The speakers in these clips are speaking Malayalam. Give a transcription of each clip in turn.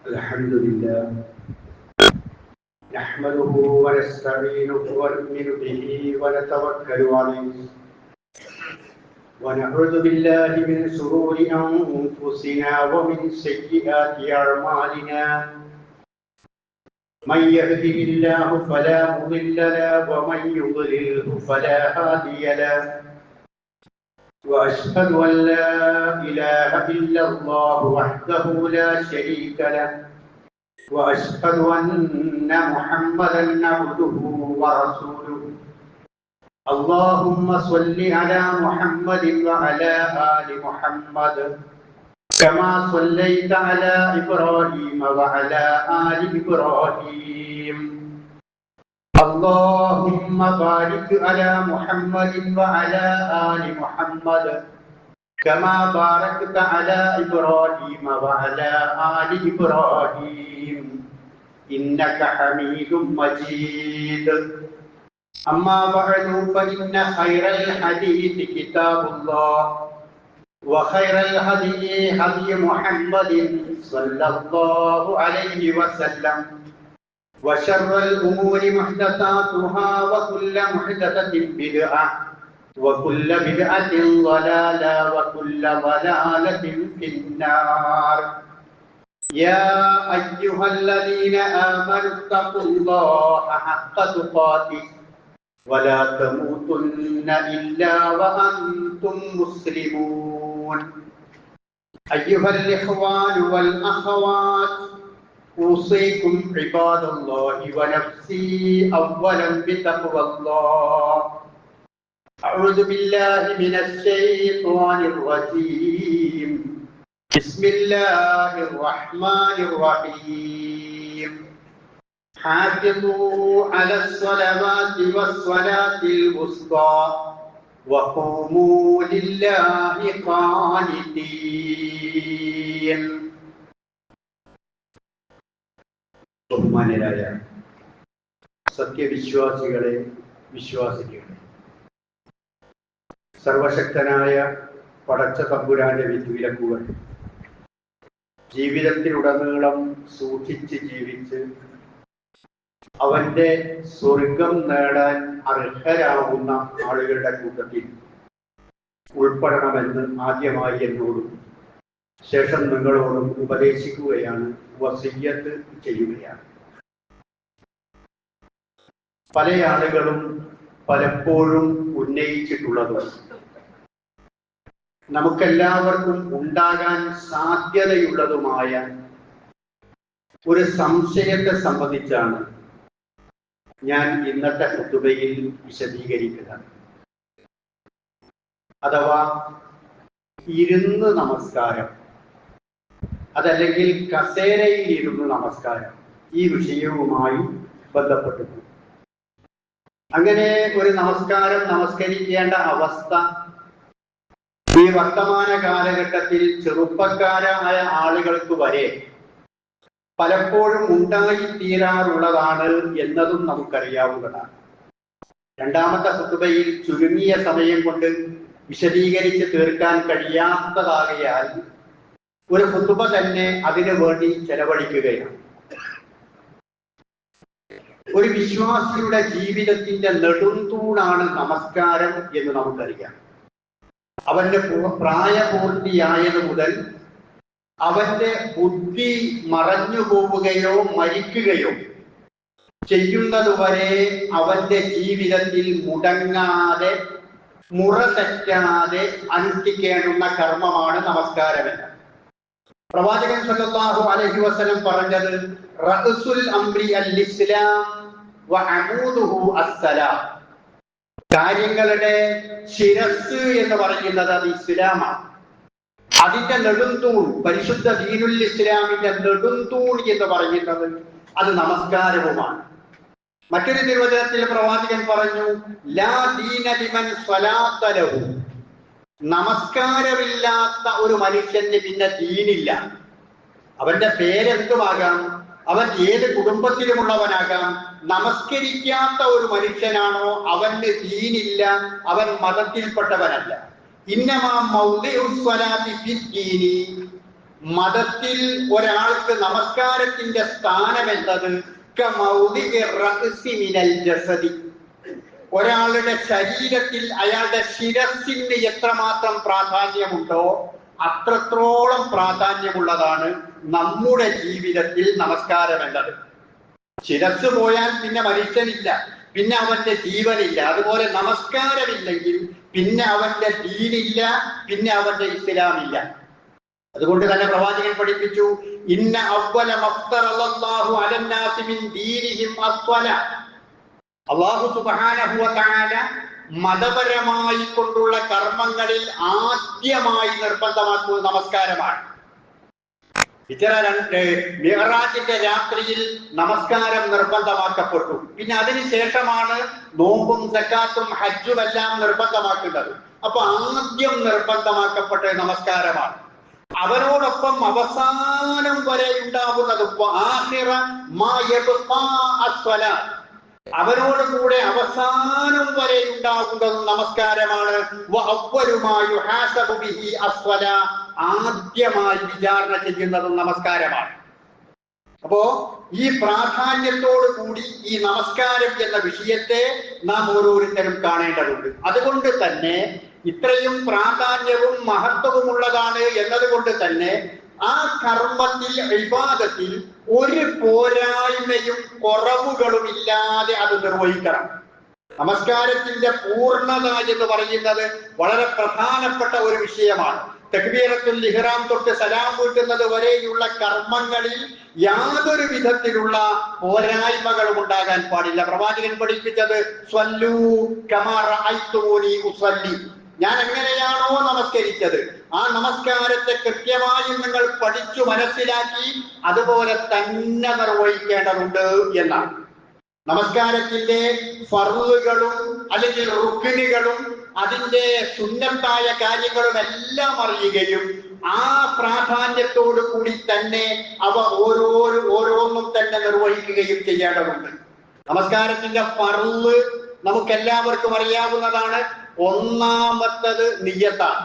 الحمد لله نحمده ونستعينه ونؤمن به ونتوكل عليه ونعوذ بالله من شرور أنفسنا ومن سيئات أعمالنا من يهده الله فلا مضل له ومن يضلله فلا هادي له وأشهد أن لا إله إلا الله وحده لا شريك له وأشهد أن محمدا عبده ورسوله اللهم صل على محمد وعلى آل محمد كما صليت على إبراهيم وعلى آل إبراهيم اللهم بارك على محمد وعلى آل محمد كما باركت على إبراهيم وعلى آل إبراهيم إنك حميد مجيد أما بعد فإن خير الحديث كتاب الله وخير الهدي هدي محمد صلى الله عليه وسلم وشر الأمور محدثاتها وكل محدثة بدعة وكل بدعة ضلالة وكل ضلالة في النار يا أيها الذين آمنوا اتقوا الله حق تقاته ولا تموتن إلا وأنتم مسلمون أيها الإخوان والأخوات أوصيكم عباد الله ونفسي أولا بتقوى الله أعوذ بالله من الشيطان الرجيم بسم الله الرحمن الرحيم حافظوا على الصلوات والصلاة الوسطى وقوموا لله قانتين. ബഹുമാന്യരായ സത്യവിശ്വാസികളെ വിശ്വാസികളെ, സർവശക്തനായ പടച്ച തമ്പുരാന്റെ വിധിവിലക്കുകൾ ജീവിതത്തിലുടനീളം സൂക്ഷിച്ച് ജീവിച്ച് അവന്റെ സ്വർഗം നേടാൻ അർഹരാകുന്ന ആളുകളുടെ കൂട്ടത്തിൽ ഉൾപ്പെടണമെന്ന് ആദ്യമായി എന്നോടും ശേഷം നിങ്ങളോടും ഉപദേശിക്കുകയാണ്, വസിയ്യത്ത് ചെയ്യുകയാണ്. പല ആളുകളും പലപ്പോഴും ഉന്നയിച്ചിട്ടുള്ളത് നമുക്കെല്ലാവർക്കും ഉണ്ടാകാൻ സാധ്യതയുള്ളതുമായ ഒരു സംശയത്തെ സംബന്ധിച്ചാണ് ഞാൻ ഇന്നത്തെ ഖുതുബയിൽ വിശദീകരിക്കുക. അഥവാ ഇരുന്ന് നമസ്കാരം, അതല്ലെങ്കിൽ കസേരയിൽ ഇരുന്ന് നമസ്കാരം, ഈ വിഷയവുമായി ബന്ധപ്പെട്ടു. അങ്ങനെ ഒരു നമസ്കാരം നമസ്കരിക്കേണ്ട അവസ്ഥ ഈ വർത്തമാന കാലഘട്ടത്തിൽ ചെറുപ്പക്കാരായ ആളുകൾക്ക് വരെ പലപ്പോഴും ഉണ്ടായിത്തീരാറുള്ളതാണ് എന്നതും നമുക്കറിയാവുന്നതാണ്. രണ്ടാമത്തെ ഖുതുബയിൽ ചുരുങ്ങിയ സമയം കൊണ്ട് വിശദീകരിച്ച് തീർക്കാൻ കഴിയാത്തതാകയാൽ ഒരു ഖുതുബ തന്നെ അതിനു വേണ്ടി ചെലവഴിക്കുകയാണ്. ഒരു വിശ്വാസിയുടെ ജീവിതത്തിന്റെ നെടുംതൂണാണ് നമസ്കാരം എന്ന് നമുക്കറിയാം. അവന്റെ പ്രായപൂർത്തിയായത് മുതൽ അവന്റെ ബുദ്ധി മറഞ്ഞു പോവുകയോ മരിക്കുകയോ ചെയ്യുന്നതുവരെ അവന്റെ ജീവിതത്തിൽ മുടങ്ങാതെ മുറ തെറ്റാതെ അനുഷ്ഠിക്കേണ്ടുന്ന കർമ്മമാണ് നമസ്കാരമെന്ന് പ്രവാചകൻ സല്ലല്ലാഹു അലൈഹി വസല്ലം പറഞ്ഞത്. റഅസുൽ അംരി അൽ ഇസ്ലാം വ അമൂദുഹു അസ്സലാം. കാര്യങ്ങളുടെ ശിരസ് എന്ന് പറയുന്നത് അത് ഇസ്ലാമാണ്. അതിന്റെ നെടുംതൂൺ, പരിശുദ്ധ ദീനുൽ ഇസ്ലാമിന്റെ നെടുംതൂൺ എന്ന് പറയുന്നത് അത് നമസ്കാരവുമാണ്. മറ്റൊരു നിർവചനത്തിൽ പ്രവാചകൻ പറഞ്ഞു, ലാ ദീന ലിമൻ സ്വലാത്ത ലഹു. നമസ്കാരമില്ലാത്ത ഒരു മനുഷ്യന് പിന്നെ ദീനില്ല. അവന്റെ പേരെന്തുമാകാം, അവൻ ഏത് കുടുംബത്തിലുമുള്ളവനാകാം. നമസ്കരിക്കാത്ത ഒരു മനുഷ്യനാണോ അവന് ദീനില്ല, അവൻ മതത്തിൽപ്പെട്ടവനല്ല. ഇന്നമാ മൗദിഉ സ്വലാത്തി ഫിദ്ദീനി. മതത്തിൽ ഒരാൾക്ക് നമസ്കാരത്തിന്റെ സ്ഥാനം എന്നത് ഒരാളുടെ ശരീരത്തിൽ അയാളുടെ ശിരസ്സിന് എത്രമാത്രം പ്രാധാന്യമുണ്ടോ അത്രത്തോളം പ്രാധാന്യമുള്ളതാണ് നമ്മുടെ ജീവിതത്തിൽ നമസ്കാരം എന്നത്. ശിരസ് പോയാൽ പിന്നെ മനുഷ്യനില്ല, പിന്നെ അവന്റെ ജീവനില്ല. അതുപോലെ നമസ്കാരമില്ലെങ്കിൽ പിന്നെ അവന്റെ ദീനില്ല, പിന്നെ അവന്റെ ഇസ്ലാമില്ല. അതുകൊണ്ട് തന്നെ പ്രവാചകൻ പഠിപ്പിച്ചു, ഇന്ന അവ്വല മഫ്തറല്ലാഹു അലന്നാസി മിൻ ദീനിഹിം അസ്വല. അല്ലാഹു സുബ്ഹാനഹു വ തആല മതപരമായി കൊണ്ടുള്ള കർമ്മങ്ങളിൽ ആദ്യമായി നിർബന്ധമാക്കുന്നത് നമസ്കാരമാണ്. മിഅ്റാജിന്റെ രാത്രിയിൽ നമസ്കാരം നിർബന്ധമാക്കപ്പെട്ടു. പിന്നെ അതിനുശേഷമാണ് നോമ്പും സക്കാത്തും ഹജ്ജും എല്ലാം നിർബന്ധമാക്കുന്നത്. അപ്പൊ ആദ്യം നിർബന്ധമാക്കപ്പെട്ട നമസ്കാരമാണ്. അവരോടൊപ്പം അവസാനം വരെ ഉണ്ടാകുന്നത് അവരോട് കൂടെ അവസാനം വരെ ഉണ്ടാകുന്നത് നമസ്കാരമാണ്. ആദ്യമായി വിചാരണ ചെയ്യുന്നതും നമസ്കാരമാണ്. അപ്പോ ഈ പ്രാധാന്യത്തോടു കൂടി ഈ നമസ്കാരം എന്ന വിഷയത്തെ നാം ഓരോരുത്തരും കാണേണ്ടതുണ്ട്. അതുകൊണ്ട് തന്നെ ഇത്രയും പ്രാധാന്യവും മഹത്വവുമുള്ളതാണ് എന്നതുകൊണ്ട് തന്നെ ആ കർമ്മത്തിൽ ഇബാദത്തിൽ ഒരു പോരായ്മയും കുറവുകളും ഇല്ലാതെ അത് നിർവഹിക്കണം. നമസ്കാരത്തിന്റെ പൂർണ്ണത എന്ന് പറയുന്നത് വളരെ പ്രധാനപ്പെട്ട ഒരു വിഷയമാണ്. തക്ബീറത്തുൽ ഇഹ്റാം തൊട്ട് സലാം വീട്ടുന്നത് വരെയുള്ള കർമ്മങ്ങളിൽ യാതൊരു വിധത്തിലുള്ള പോരായ്മകളും ഉണ്ടാകാൻ പാടില്ല. പ്രവാചകൻ പഠിപ്പിച്ചത് സ്വല്ലൂ കമാ റഅയ്തുമൂനി ഉസല്ലി. ഞാൻ എങ്ങനെയാണോ നമസ്കരിച്ചത് ആ നമസ്കാരത്തെ കൃത്യമായി നിങ്ങൾ പഠിച്ചു മനസ്സിലാക്കി അതുപോലെ തന്നെ നിർവഹിക്കേണ്ടതുണ്ട് എന്നാണ്. നമസ്കാരത്തിന്റെ ഫർളുകളും അല്ലെങ്കിൽ റുക്നുകളും അതിന്റെ സുന്നത്തായ കാര്യങ്ങളും എല്ലാം അറിയുകയും ആ പ്രാധാന്യത്തോടു കൂടി തന്നെ അവ ഓരോന്നും തന്നെ നിർവഹിക്കുകയും ചെയ്യേണ്ടതുണ്ട്. നമസ്കാരത്തിന്റെ ഫർള് നമുക്കെല്ലാവർക്കും അറിയാവുന്നതാണ്. ഒന്നാമത്തത് നിയ്യത്താണ്.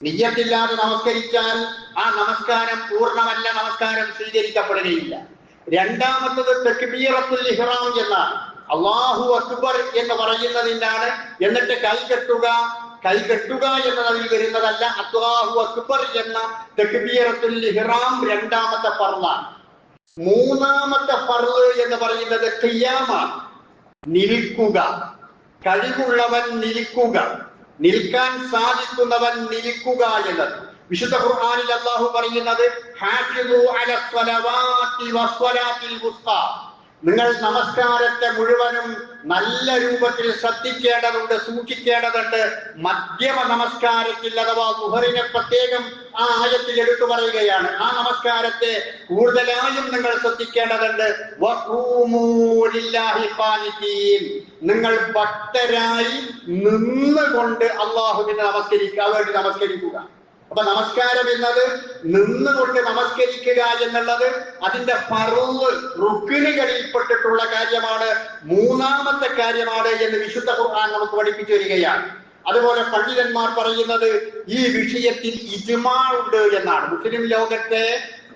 നിയ്യത്തില്ലാതെ നമസ്കരിച്ചാൽ ആ നമസ്കാരം പൂർണ്ണമല്ല, നമസ്കാരം സ്വീകരിക്കപ്പെടുകയില്ല. രണ്ടാമത്തത് തക്ബീറത്തുൽ ഇഹ്റാം എന്നാണ്. അല്ലാഹു അക്ബർ എന്ന് പറയുന്നതിനാണ്. എന്നിട്ട് കൈകെട്ടുക എന്നതിൽ വരുന്നതല്ല. അല്ലാഹു അക്ബർ എന്ന തക്ബീറത്തുൽ ഇഹ്റാം രണ്ടാമത്തെ ഫർളാണ്. മൂന്നാമത്തെ ഫർള് എന്ന് പറയുന്നത് ഖിയാമാണ്. നിൽക്കുക. കഴിവുള്ളവൻ നിൽക്കുക, നിൽക്കാൻ സാധിക്കുന്നവൻ നിൽക്കുക എന്നത്. വിശുദ്ധ ഖുർആനിൽ അല്ലാഹു പറയുന്നത് ഹാഫിളു അലസ് സ്വലവാതി വസ്വലാത്തിൽ വുസ്താ. നിങ്ങൾ നമസ്കാരത്തെ മുഴുവനും നല്ല രൂപത്തിൽ ശ്രദ്ധിക്കേണ്ടതുണ്ട്, സൂക്ഷിക്കേണ്ടതുണ്ട്. മധ്യമ നമസ്കാരത്തിൽ അഥവാ ദുഹറിനെ പ്രത്യേകം ആ ആയത്തിൽ എടുത്തു പറയുകയാണ്. ആ നമസ്കാരത്തെ കൂടുതലായും നിങ്ങൾ ശ്രദ്ധിക്കേണ്ടതുണ്ട്. നിങ്ങൾ ഭക്തരായി നിന്നുകൊണ്ട് അള്ളാഹുവിനെ നമസ്കരിക്കുക. അപ്പൊ നമസ്കാരം എന്നത് നിന്നുകൊണ്ട് നമസ്കരിക്കുക എന്നുള്ളത് അതിന്റെ ഫർള് റുക്നുകളിൽപ്പെട്ടിട്ടുള്ള കാര്യമാണ്, മൂന്നാമത്തെ കാര്യമാണ് എന്ന് വിശുദ്ധ ഖുർആൻ നമുക്ക് പഠിപ്പിച്ചു വരികയാണ്. അതുപോലെ പണ്ഡിതന്മാർ പറയുന്നത് ഈ വിഷയത്തിൽ ഇജ്മാ ഉണ്ട് എന്നാണ്. മുസ്ലിം ലോകത്തെ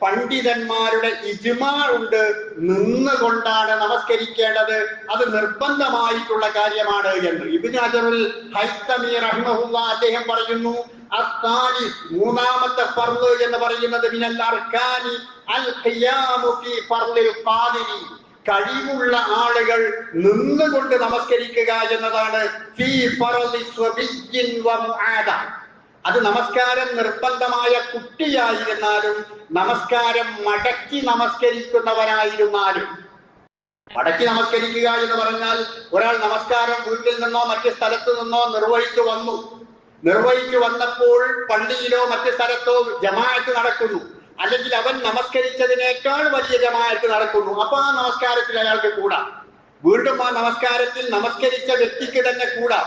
പണ്ഡിതന്മാരുടെ ഇജ്മാ ഉണ്ട്, നിന്നുകൊണ്ടാണ് നമസ്കരിക്കേണ്ടത്, അത് നിർബന്ധമായിട്ടുള്ള കാര്യമാണ് എന്ന്. ഇബ്നു ഹജറുൽ ഹൈതമി റഹിമഹുല്ലാഹ് അദ്ദേഹം പറയുന്നു, മൂന്നാമത്തെ ഫർള് എന്ന് പറയുന്നത് മിനൽ അർക്കാനി അൽ ഖിയാമു ഫീ ഫർളിൽ ഖാദിരി. കഴിവുള്ള ആളുകൾ നിന്നുകൊണ്ട് നമസ്കരിക്കുക എന്നതാണ്. ഫീ ഫർളി സ്വബിയ്യിൻ വ മുആദ. അത് നമസ്കാരം നിർബന്ധമായ കുട്ടിയായിരുന്നാലും നമസ്കാരം മടക്കി നമസ്കരിക്കുന്നവനായിരുന്നാലും. മടക്കി നമസ്കരിക്കുക എന്ന് പറഞ്ഞാൽ ഒരാൾ നമസ്കാരം വീട്ടിൽ നിന്നോ മറ്റു സ്ഥലത്തു നിന്നോ നിർവഹിച്ചു വന്നപ്പോൾ പള്ളിയിലോ മറ്റു സ്ഥലത്തോ ജമാഅത്ത് നടക്കുന്നു, അല്ലെങ്കിൽ അവൻ നമസ്കരിച്ചതിനേക്കാൾ വലിയ ജമാഅത്ത് നടക്കുന്നു. അപ്പൊ ആ നമസ്കാരത്തിൽ അയാൾക്ക് കൂടാം. വീണ്ടും ആ നമസ്കാരത്തിൽ നമസ്കരിച്ച വ്യക്തിക്ക് തന്നെ കൂടാം.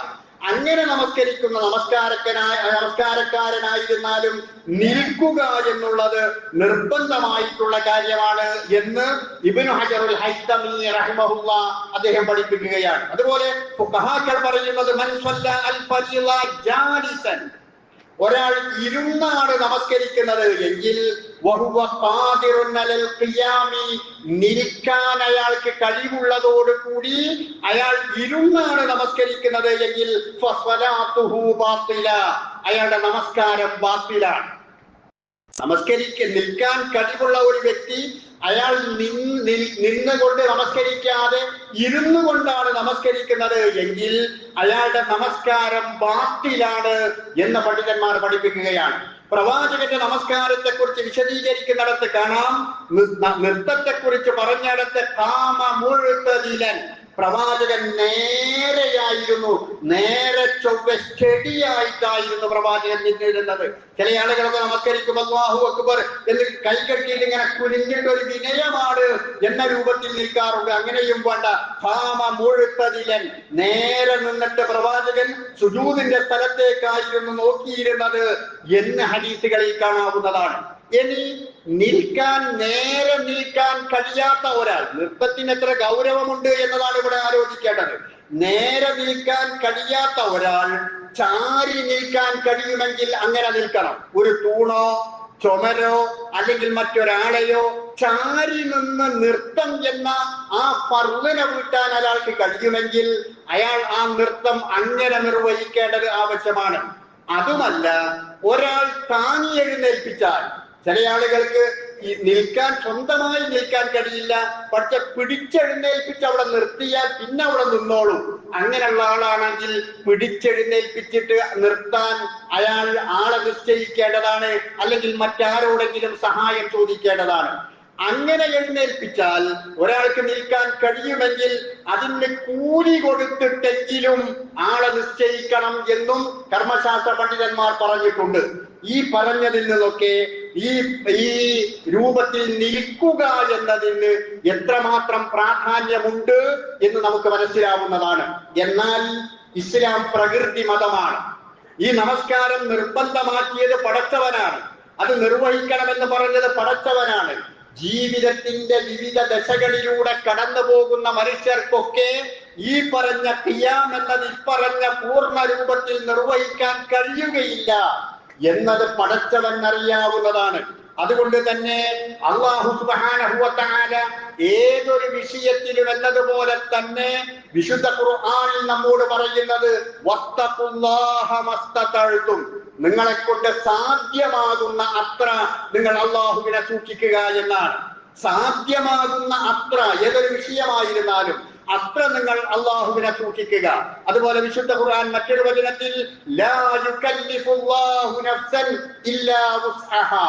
അങ്ങനെ നമസ്കരിക്കുന്ന നമസ്കാരക്കാരനായിരുന്നാലും നിൽക്കുക എന്നുള്ളത് നിർബന്ധമായിട്ടുള്ള കാര്യമാണ് എന്ന് ഇബ്നു ഹജറുൽ ഹൈതമി റഹിമഹുല്ലാഹ് അദ്ദേഹം പഠിപ്പിക്കുകയാണ്. അതുപോലെ ഫുഖഹാക്കൾ പറയുന്നത് മൻ സ്വല്ല അൽ ഫരീള ജാലിസൻ. ഒരാൾ ഇരുന്നാണ് നമസ്കരിക്കുന്നത് എങ്കിൽ നിൽക്കാൻ അയാൾക്ക് കഴിവുള്ളതോടുകൂടി അയാൾ ഇരുന്നാണ് നമസ്കരിക്കുന്നത് എങ്കിൽ അയാളുടെ നമസ്കാരം ബാത്തിലാണ്. നിൽക്കാൻ കഴിവുള്ള ഒരു വ്യക്തി അയാൾ നിന്നുകൊണ്ട് നമസ്കരിക്കാതെ ഇരുന്നു കൊണ്ടാണ് നമസ്കരിക്കുന്നത് എങ്കിൽ അയാളുടെ നമസ്കാരം ബാത്തിലാണ് എന്ന് പണ്ഡിതന്മാർ പഠിപ്പിക്കുകയാണ്. പ്രവാചകന്റെ നമസ്കാരത്തെ കുറിച്ച് വിശദീകരിക്കുന്നിടത്ത് കാണാം, നൃത്തത്തെ കുറിച്ച് പറഞ്ഞിടത്ത് കാമമുഴുത്തതിലൻ, പ്രവാചകൻ നേരെയായിരുന്നു, നേരെ ചൊവ്വ സ്റ്റഡിയായിട്ടായിരുന്നു പ്രവാചകൻ നിന്നിരുന്നത്. ചില ആളുകളൊക്കെ നമസ്കരിക്കുമ്പോൾ അല്ലാഹു അക്ബർ എന്ന് കൈകെട്ടിയിൽ ഇങ്ങനെ കുനിഞ്ഞിട്ട് ഒരു വിനയമാണ് എന്ന രൂപത്തിൽ നിൽക്കാറുണ്ട്. അങ്ങനെയും വേണ്ട. മുഴുത്തതിലൻ, നേരെ നിന്നിട്ട് പ്രവാചകൻ സുജൂദിന്റെ സ്ഥലത്തേക്കായിരുന്നു നോക്കിയിരുന്നത് എന്ന് ഹദീസുകളിൽ കാണാവുന്നതാണ്. ഇനി നേരെ നിൽക്കാൻ കഴിയാത്ത ഒരാൾ, നൃത്തത്തിന് എത്ര ഗൗരവമുണ്ട് എന്നതാണ് ഇവിടെ ആലോചിക്കേണ്ടത്. നേരെ നിൽക്കാൻ കഴിയാത്ത ഒരാൾ ചാരി നിൽക്കാൻ കഴിയുമെങ്കിൽ അങ്ങനെ നിൽക്കണം. ഒരു തൂണോ ചുമരോ അല്ലെങ്കിൽ മറ്റൊരാളെയോ ചാരി നിന്ന് നൃത്തം എന്ന ആ ഫർളിനെ വീട്ടാൻ ഒരാൾക്ക് കഴിയുമെങ്കിൽ അയാൾ ആ നൃത്തം അങ്ങനെ നിർവഹിക്കേണ്ടത് ആവശ്യമാണ്. അതുമല്ല, ഒരാൾ താങ്ങി എഴുന്നേൽപ്പിച്ചാൽ, ചില ആളുകൾക്ക് സ്വന്തമായി നിൽക്കാൻ കഴിയില്ല, പക്ഷെ പിടിച്ചെഴുന്നേൽപ്പിച്ച് അവിടെ നിർത്തിയാൽ പിന്നെ അവിടെ നിന്നോളും. അങ്ങനെയുള്ള ആളാണെങ്കിൽ പിടിച്ചെഴുന്നേൽപ്പിച്ചിട്ട് നിർത്താൻ അയാൾ ആളെ നിശ്ചയിക്കേണ്ടതാണ്, അല്ലെങ്കിൽ മറ്റാരോടെങ്കിലും സഹായം ചോദിക്കേണ്ടതാണ്. അങ്ങനെ എഴുന്നേൽപ്പിച്ചാൽ ഒരാൾക്ക് നിൽക്കാൻ കഴിയുമെങ്കിൽ അതിന് കൂലി കൊടുത്തിട്ടെങ്കിലും ആളെ നിശ്ചയിക്കണം എന്നും കർമ്മശാസ്ത്ര പണ്ഡിതന്മാർ പറഞ്ഞിട്ടുണ്ട്. ഈ പറഞ്ഞതിൽ നിന്നൊക്കെ ഈ രൂപത്തിൽ നിൽക്കുക എന്നതിന് എത്രമാത്രം പ്രാധാന്യമുണ്ട് എന്ന് നമുക്ക് മനസ്സിലാവുന്നതാണ്. എന്നാൽ ഇസ്ലാം പ്രകൃതി മതമാണ്. ഈ നമസ്കാരം നിർബന്ധമാക്കിയത് പടച്ചവനാണ്. അത് നിർവഹിക്കണമെന്ന് പറഞ്ഞത് പടച്ചവനാണ്. ജീവിതത്തിന്റെ വിവിധ ദശകളിലൂടെ കടന്നു പോകുന്ന മനുഷ്യർക്കൊക്കെ ഈ പറഞ്ഞ ഖിയാം എന്നത് ഇപ്പറഞ്ഞ പൂർണ്ണ രൂപത്തിൽ നിർവഹിക്കാൻ കഴിയുകയില്ല എന്നത് പടച്ചവൻ അറിയാവുന്നതാണ്. അതുകൊണ്ട് തന്നെ അല്ലാഹു സുബ്ഹാനഹു വ തആല ഏതൊരു വിഷയത്തിലും എന്നതുപോലെ തന്നെ വിശുദ്ധ ഖുർആനിൽ നമ്മോട് പറയുന്നത് വത്തഖുല്ലാഹ മസ്തതഅ്തും, നിങ്ങളെ കൊണ്ട് സാധ്യമാകുന്ന അത്ര നിങ്ങൾ അല്ലാഹുവിനെ സൂക്ഷിക്കുക എന്നാണ്. സാധ്യമാകുന്ന അത്ര ഏതൊരു വിഷയമായിരുന്നാലും അത്ര നിങ്ങൾ അല്ലാഹുവിനെ സൂക്ഷിക്കുക. അതുപോലെ വിശുദ്ധ ഖുർആൻ മറ്റൊരു വചനത്തിൽ ലാ യുകല്ലിഫുല്ലാഹു നഫ്സൻ ഇല്ലാ വുസ്അഹാ,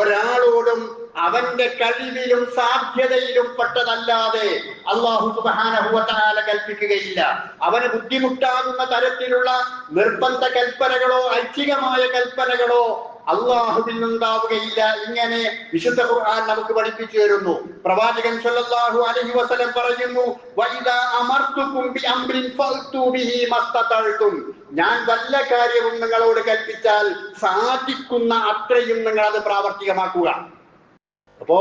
ഒരാളോടും അവന്റെ കഴിവിലും സാധ്യതയിലും പെട്ടതല്ലാതെ അല്ലാഹു സുബ്ഹാനഹു വ തആല കൽപ്പിക്കുകയില്ല. അവന് ബുദ്ധിമുട്ടാകുന്ന തരത്തിലുള്ള നിർബന്ധ കൽപ്പനകളോ ഐച്ഛികമായ കൽപ്പനകളോ അള്ളാഹുവിൽ നിന്നുണ്ടാവുകയില്ല. ഇങ്ങനെ വിശുദ്ധ ഖുർആൻ നമുക്ക് പഠിപ്പിച്ചു തരുന്നു. പ്രവാചകൻ സല്ലല്ലാഹു അലൈഹി വസല്ലം പറയുന്നു, വഇദാ അമർതുകും ബിഅംരിൻ ഫഅ്തു ബിഹി മസ്തതഅ്തും, ഞാൻ വല്ല കാര്യവും നിങ്ങളോട് കൽപ്പിച്ചാൽ സാധിക്കുന്ന അത്രയും നിങ്ങൾ അത് പ്രാവർത്തികമാക്കുക. അപ്പോ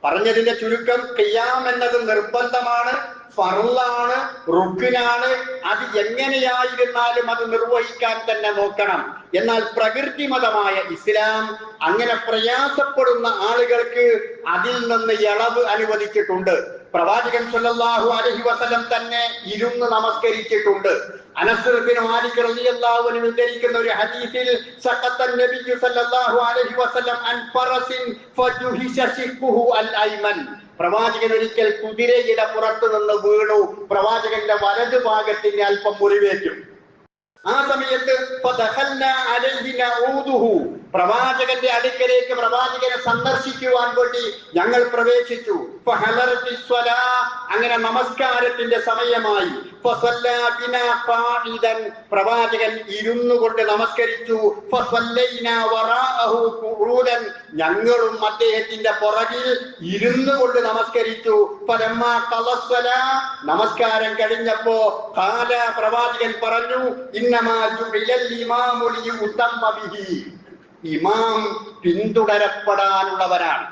പറഞ്ഞതിന്റെ ചുരുക്കം, ഖിയാം എന്നത് നിർബന്ധമാണ്, ഫർളാണ്, റുക്നാണ്. അത് എങ്ങനെയായിരുന്നാലും അത് നിർവഹിക്കാൻ തന്നെ നോക്കണം. എന്നാൽ പ്രകൃതി മതമായ ഇസ്ലാം അങ്ങനെ പ്രയാസപ്പെടുന്ന ആളുകൾക്ക് അതിൽ നിന്ന് ഇളവ് അനുവദിച്ചിട്ടുണ്ട്. പ്രവാചകൻ സല്ലല്ലാഹു അലൈഹി വസല്ലം തന്നെ ഇരുന്ന് നമസ്കരിച്ചിട്ടുണ്ട്. അനസ് ഇബ്നു മാലിക് റളിയല്ലാഹു അൻഹു ഉദ്ധരിക്കുന്ന ഒരു ഹദീസിൽ സഖത്തൻ നബിയ്യു സല്ലല്ലാഹു അലൈഹി വസല്ലം അൻ ഫറസിൻ ഫജുഹിശ ശിഖുഹു അൽ ഐമൻ, പ്രവാചകൻ ഒരിക്കൽ കുതിരയുടെ പുറത്തു നിന്ന് വീണു. പ്രവാചകന്റെ വലതു ഭാഗത്തിന് അല്പം മുറിവേറ്റു. ആ സമയത്ത് പ്രവാചകന്റെ അടുക്കലേക്ക് പ്രവാചകനെ സന്ദർശിക്കുവാൻ വേണ്ടി ഞങ്ങൾ പ്രവേശിച്ചു. അങ്ങനെ നമസ്കാരത്തിന്റെ സമയമായി. പ്രവാചകൻ ഇരുന്നു കൊണ്ട് നമസ്കരിച്ചു. ഞങ്ങളും അദ്ദേഹത്തിന്റെ പുറകിൽ ഇരുന്നു കൊണ്ട് നമസ്കരിച്ചു. നമസ്കാരം കഴിഞ്ഞപ്പോ പ്രവാചകൻ പറഞ്ഞു, ഇമാം പിന്തുടരപ്പെടാനുള്ളവരാണ്.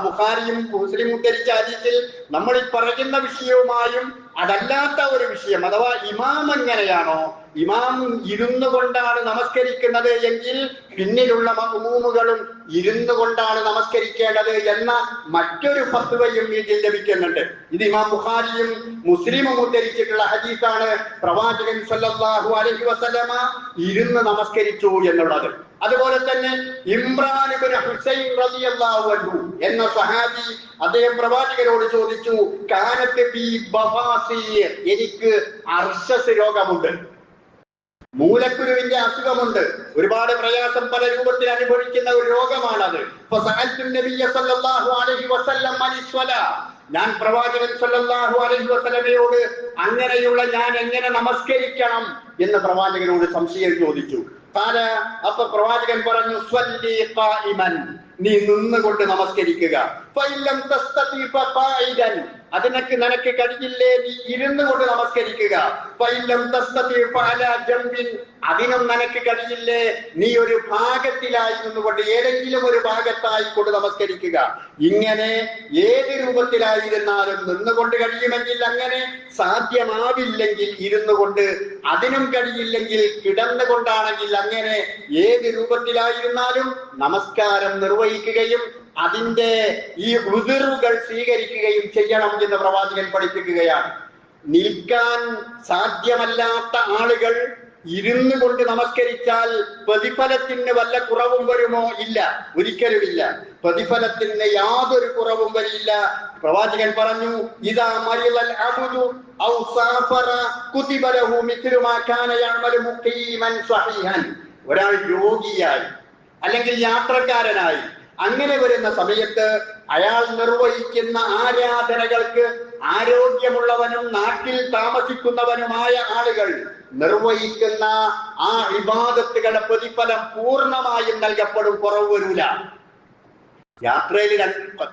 ബുഖാരിയും മുസ്ലിം ഉദ്ധരിച്ച ഹദീസിൽ നമ്മൾ ഈ പറയുന്ന വിഷയവുമായും അതല്ലാത്ത ഒരു വിഷയം, അഥവാ ഇമാം എങ്ങനെയാണോ, ഇമാം ഇരുന്നു കൊണ്ടാണ് നമസ്കരിക്കുന്നത് എങ്കിൽ പിന്നിലുള്ള മഅ്മൂമുകളും ഇരുന്നു കൊണ്ടാണ് നമസ്കരിക്കേണ്ടത് എന്ന മറ്റൊരു ഫത്വയും ഇതിൽ ലഭിക്കുന്നുണ്ട്. ഇത് ഇമാം ബുഖാരിയും മുസ്ലിമും ഉദ്ധരിച്ചിട്ടുള്ള ഹദീസാണ്. പ്രവാചകൻ സല്ലല്ലാഹു അലൈഹി വസല്ലമ ഇരുന്ന് നമസ്കരിച്ചു എന്നുള്ളത്. അതുപോലെ തന്നെ ഇമ്രാൻ ഇബ്നു ഹുസൈൻ റളിയല്ലാഹു അൻഹു എന്ന സഹാബി അദ്ദേഹം പ്രവാചകരോട് ചോദിച്ചു, കാനത്ത് ബി ബവാസീർ, എനിക്ക് അർശസ് രോഗമുണ്ട്, മൂലക്കുരുവിന്റെ അസുഖമുണ്ട്, ഒരുപാട് പ്രയാസം പല രൂപത്തിൽ അനുഭവിക്കുന്ന ഒരു രോഗമാണത്. ഞാൻ പ്രവാചകൻ സല്ലല്ലാഹു അലൈഹി വസല്ലമയോട് അങ്ങനെയുള്ള ഞാൻ എങ്ങനെ നമസ്കരിക്കണം എന്ന് പ്രവാചകനോട് സംശയം ചോദിച്ചു. അപ്പൊ പ്രവാചകൻ പറഞ്ഞു, സ്വല്ലി ഖായിമൻ, നീ നിന്നുകൊണ്ട് നമസ്കരിക്കുക. അതിനൊക്കെ നിനക്ക് കഴിയില്ലേ, നീ ഇരുന്നു കൊണ്ട് നമസ്കരിക്കുക. അതിനും നിനക്ക് കഴിയില്ലേ, നീ ഒരു ഭാഗത്തിലായി നിന്നുകൊണ്ട് ഏതെങ്കിലും ഒരു ഭാഗത്തായി കൊണ്ട് നമസ്കരിക്കുക. ഇങ്ങനെ ഏത് രൂപത്തിലായിരുന്നാലും നിന്നുകൊണ്ട് കഴിയുമെങ്കിൽ അങ്ങനെ, സാധ്യമാവില്ലെങ്കിൽ ഇരുന്നു കൊണ്ട്, അതിനും കഴിയില്ലെങ്കിൽ കിടന്നുകൊണ്ടാണെങ്കിൽ അങ്ങനെ, ഏത് രൂപത്തിലായിരുന്നാലും നമസ്കാരം നിർവഹിക്കുകയും അതിന്റെ ഈ ഉദിറുകൾ സ്വീകരിക്കുകയും ചെയ്യണം എന്ന് പ്രവാചകൻ പഠിപ്പിക്കുകയാണ്. നിൽക്കാൻ സാധ്യമല്ലാത്ത ആളുകൾ ഇരുന്നു കൊണ്ട് നമസ്കരിച്ചാൽ പ്രതിഫലത്തിന് വല്ല കുറവും വരുമോ? ഇല്ല, ഒരിക്കലുമില്ല. പ്രതിഫലത്തിന് യാതൊരു കുറവും വരില്ല. പ്രവാചകൻ പറഞ്ഞു, ഇദാ മരിളൽ അബ്ദു ഔ സാഫറ കുതിബ ലഹു മിസ്ലു മാ കാന യഅമലു മുഖീമൻ സ്വഹീഹൻ. ഒരാൾ രോഗിയായി അല്ലെങ്കിൽ യാത്രക്കാരനായി അങ്ങനെ വരുന്ന സമയത്ത് അയാൾ നിർവഹിക്കുന്ന ആരാധനകൾക്ക് ആരോഗ്യമുള്ളവനും നാട്ടിൽ താമസിക്കുന്നവനുമായ ആളുകൾ നിർവഹിക്കുന്ന ആ ഇബാദത്തുകളുടെ പ്രതിഫലം പൂർണ്ണമായും നൽകപ്പെടും, കുറവ് വരൂല. യാത്രയിൽ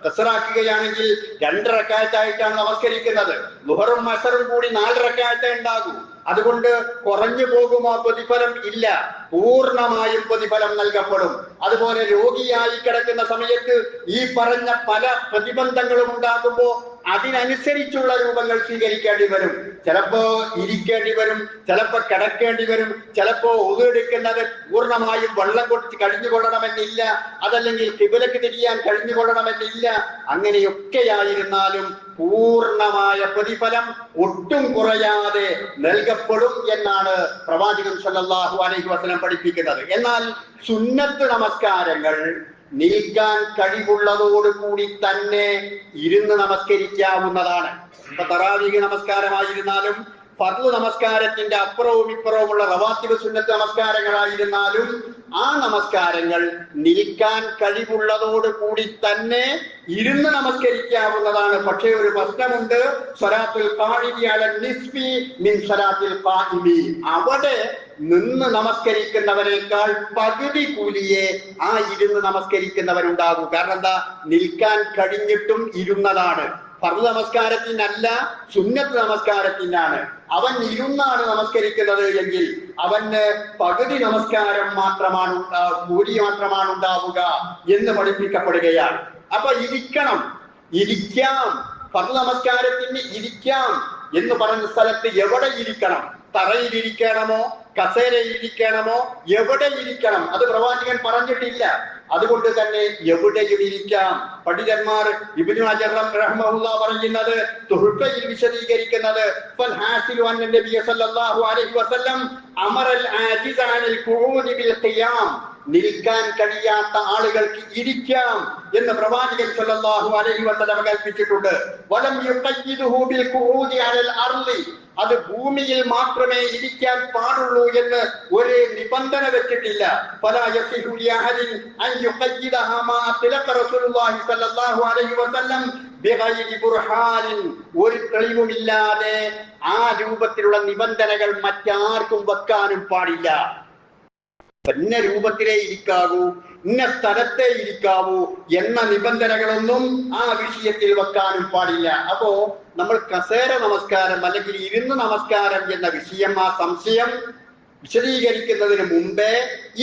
കസറാക്കുകയാണെങ്കിൽ 2 റക്അത്തായിട്ടാണ് നമസ്കരിക്കുന്നത്. ളുഹറും അസറും കൂടി 4 റക്അത്തേ ഉണ്ടാകൂ. അതുകൊണ്ട് കുറഞ്ഞു പോകുമോ? പ്രതിഫലം ഇല്ല, പൂർണ്ണമായും പ്രതിഫലം നൽകപ്പെടും. അതുപോലെ രോഗിയായി കിടക്കുന്ന സമയത്ത് ഈ പറഞ്ഞ പല പ്രതിബന്ധങ്ങളും ഉണ്ടാകുമ്പോൾ അതിനനുസരിച്ചുള്ള രൂപങ്ങൾ സ്വീകരിക്കേണ്ടി വരും. ചിലപ്പോ ഇരിക്കേണ്ടി വരും, ചിലപ്പോ കിടക്കേണ്ടി വരും, ചിലപ്പോ ഒതുവെടുക്കുന്നത് പൂർണ്ണമായും വെള്ളം കൊടുത്ത് കഴിഞ്ഞുകൊള്ളണമെന്നില്ല, അതല്ലെങ്കിൽ കിബിലക്ക് തിരിയാൻ കഴിഞ്ഞുകൊള്ളണമെന്നില്ല. അങ്ങനെയൊക്കെയായിരുന്നാലും പൂർണ്ണമായ പ്രതിഫലം ഒട്ടും കുറയാതെ നൽകപ്പെടും എന്നാണ് പ്രവാചകൻ സല്ലല്ലാഹു അലൈഹി വസല്ലം പഠിപ്പിക്കുന്നത്. എന്നാൽ സുന്നത്ത് നമസ്കാരങ്ങൾ നിൽക്കാൻ കഴിവുള്ളതോടുകൂടി തന്നെ ഇരുന്ന് നമസ്കരിക്കാവുന്നതാണ്. ഇപ്പൊ തറാവീഹ് നമസ്കാരമായിരുന്നാലും ഫർള് നമസ്കാരത്തിന്റെ അപ്പുറവും ഇപ്പുറവുമുള്ള റവാത്തിബ് സുന്നത്ത് നമസ്കാരങ്ങളായിരുന്നാലും ആ നമസ്കാരങ്ങൾ നിൽക്കാൻ കഴിവുള്ളതോട് കൂടി തന്നെ ഇരുന്ന് നമസ്കരിക്കാവുന്നതാണ്. പക്ഷേ ഒരു പ്രശ്നമുണ്ട്, സ്വലാത്തുൽ ഖാഇദി അലൽ നിസ്ഫി മിൻ സ്വലാത്തിൽ ഖായിമി. അവിടെ നിന്ന് നമസ്കരിക്കുന്നവരെക്കാൾ പകുതി കൂലിയെ ആ ഇരുന്ന് നമസ്കരിക്കുന്നവരുണ്ടാകൂ. കാരണം എന്താ? നിൽക്കാൻ കഴിഞ്ഞിട്ടും ഇരുന്നതാണ്. ഫർള് നമസ്കാരത്തിനല്ല, സുന്നത്ത് നമസ്കാരത്തിനാണ്. അവൻ ഇരുന്നാണ് നമസ്കരിക്കുന്നത് എങ്കിൽ അവന് പകുതി നമസ്കാരം മാത്രമാണ് കൂലി മാത്രമാണ് ഉണ്ടാവുക എന്ന് പഠിപ്പിക്കപ്പെടുകയാണ്. അപ്പൊ ഇരിക്കണം, ഇരിക്കാം. ഫർള് നമസ്കാരത്തിന് ഇരിക്കാം എന്ന് പറഞ്ഞ സ്ഥലത്ത് എവിടെ ഇരിക്കണം? തറയിലിരിക്കണമോ, കസേരയിലിരിക്കണമോ, എവിടെ ഇരിക്കണം? അത് പ്രവാചകൻ പറഞ്ഞിട്ടില്ല. അതുകൊണ്ട് തന്നെ എവിടെയും ഇരിക്കാം. പണ്ഡിതന്മാർ ഇബ്നു ഹജർ റഹ്മഹുല്ലാഹ് പറയുന്നത്, തുഹ്ഫയിൽ വിശദീകരിക്കുന്നത്, ഫൽഹാസിലു അന്ന നബിയ സല്ലല്ലാഹു അലൈഹി വസല്ലം അമറൽ ആജിസ അനിൽ ഖുഊദി ബിൽ ഖിയാം. നിൽക്കാൻ കഴിയാത്ത ആളുകൾക്ക് ഇരിക്കാം എന്ന് പ്രവാചകൻ സല്ലല്ലാഹു അലൈഹി വസല്ലം കൽപ്പിച്ചിട്ടുണ്ട്. വലം യുഖയ്യിദുഹു ബിൽ ഖുഊദി അലൽ അർളി. അത് ഭൂമിയിൽ മാത്രമേ ഇരിക്കാൻ പാടുള്ളൂ എന്ന് ഒരു നിബന്ധന വെച്ചിട്ടില്ല. ഫലാ യസിഹു ലിഅഹദിൻ അൻ യുഖയ്യിദഹാ മാ അത്ലഖ റസൂലുള്ളാഹി സ്വല്ലല്ലാഹു അലൈഹി വസല്ലം ബിഗൈരി ബുർഹാനിൻ. ഒരു തെളിവുമില്ലാതെ ആ രൂപത്തിലുള്ള നിബന്ധനകൾ മറ്റാർക്കും വെക്കാനും പാടില്ല. ഇന്ന രൂപത്തിലേ ഇരിക്കാവൂ, ഇന്ന സ്ഥലത്തെ ഇരിക്കാവൂ എന്ന നിബന്ധനകളൊന്നും ആ വിഷയത്തിൽ വെക്കാനും പാടില്ല. അപ്പോ നമ്മൾ കസേര നമസ്കാരം അല്ലെങ്കിൽ ഇരുന്ന് നമസ്കാരം എന്ന വിഷയം, ആ സംശയം വിശദീകരിക്കുന്നതിന് മുമ്പേ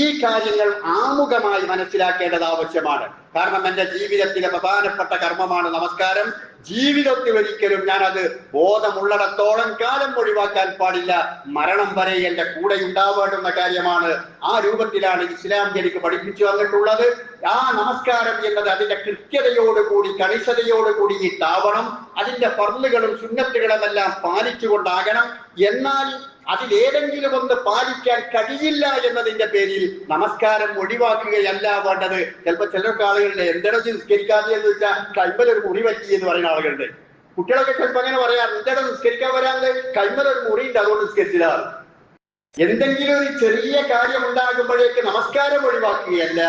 ഈ കാര്യങ്ങൾ ആമുഖമായി മനസ്സിലാക്കേണ്ടത് ആവശ്യമാണ്. കാരണം എന്റെ ജീവിതത്തിലെ പ്രധാനപ്പെട്ട കർമ്മമാണ് നമസ്കാരം. ജീവിതത്തിൽ ഒരിക്കലും ഞാനത് ബോധമുള്ളിടത്തോളം കാലം ഒഴിവാക്കാൻ പാടില്ല. മരണം വരെ എന്റെ കൂടെ ഉണ്ടാവേണ്ടുന്ന കാര്യമാണ്. ആ രൂപത്തിലാണ് ഇസ്ലാം എനിക്ക് പഠിപ്പിച്ചു വന്നിട്ടുള്ളത്. ആ നമസ്കാരം എന്നത് അതിന്റെ കൃത്യതയോടുകൂടി കണിശതയോടുകൂടി ഉണ്ടാവണം. അതിന്റെ ഫർളുകളും സുന്നത്തുകളുമെല്ലാം പാലിച്ചുകൊണ്ടാകണം. എന്നാൽ അതിലേതെങ്കിലും ഒന്ന് പാലിക്കാൻ കഴിയില്ല എന്നതിന്റെ പേരിൽ നമസ്കാരം ഒഴിവാക്കുകയല്ല വേണ്ടത്. ചിലപ്പോൾ ചില ആളുകളുടെ എന്താണ് നിസ്കരിക്കാതെ എന്ന് വെച്ചാൽ കൈമലൊരു മുറി പറ്റി എന്ന് പറയുന്ന ആളുകളുണ്ട്. കുട്ടികളൊക്കെ ചിലപ്പോൾ അങ്ങനെ പറയാം, എന്താണ് നിസ്കരിക്കാൻ വരാതെ കൈമലൊരു മുറിയുണ്ട് അതുകൊണ്ട് നിസ്കരിച്ചില്ല. എന്തെങ്കിലും ഒരു ചെറിയ കാര്യം ഉണ്ടാകുമ്പോഴേക്ക് നമസ്കാരം ഒഴിവാക്കുകയല്ല,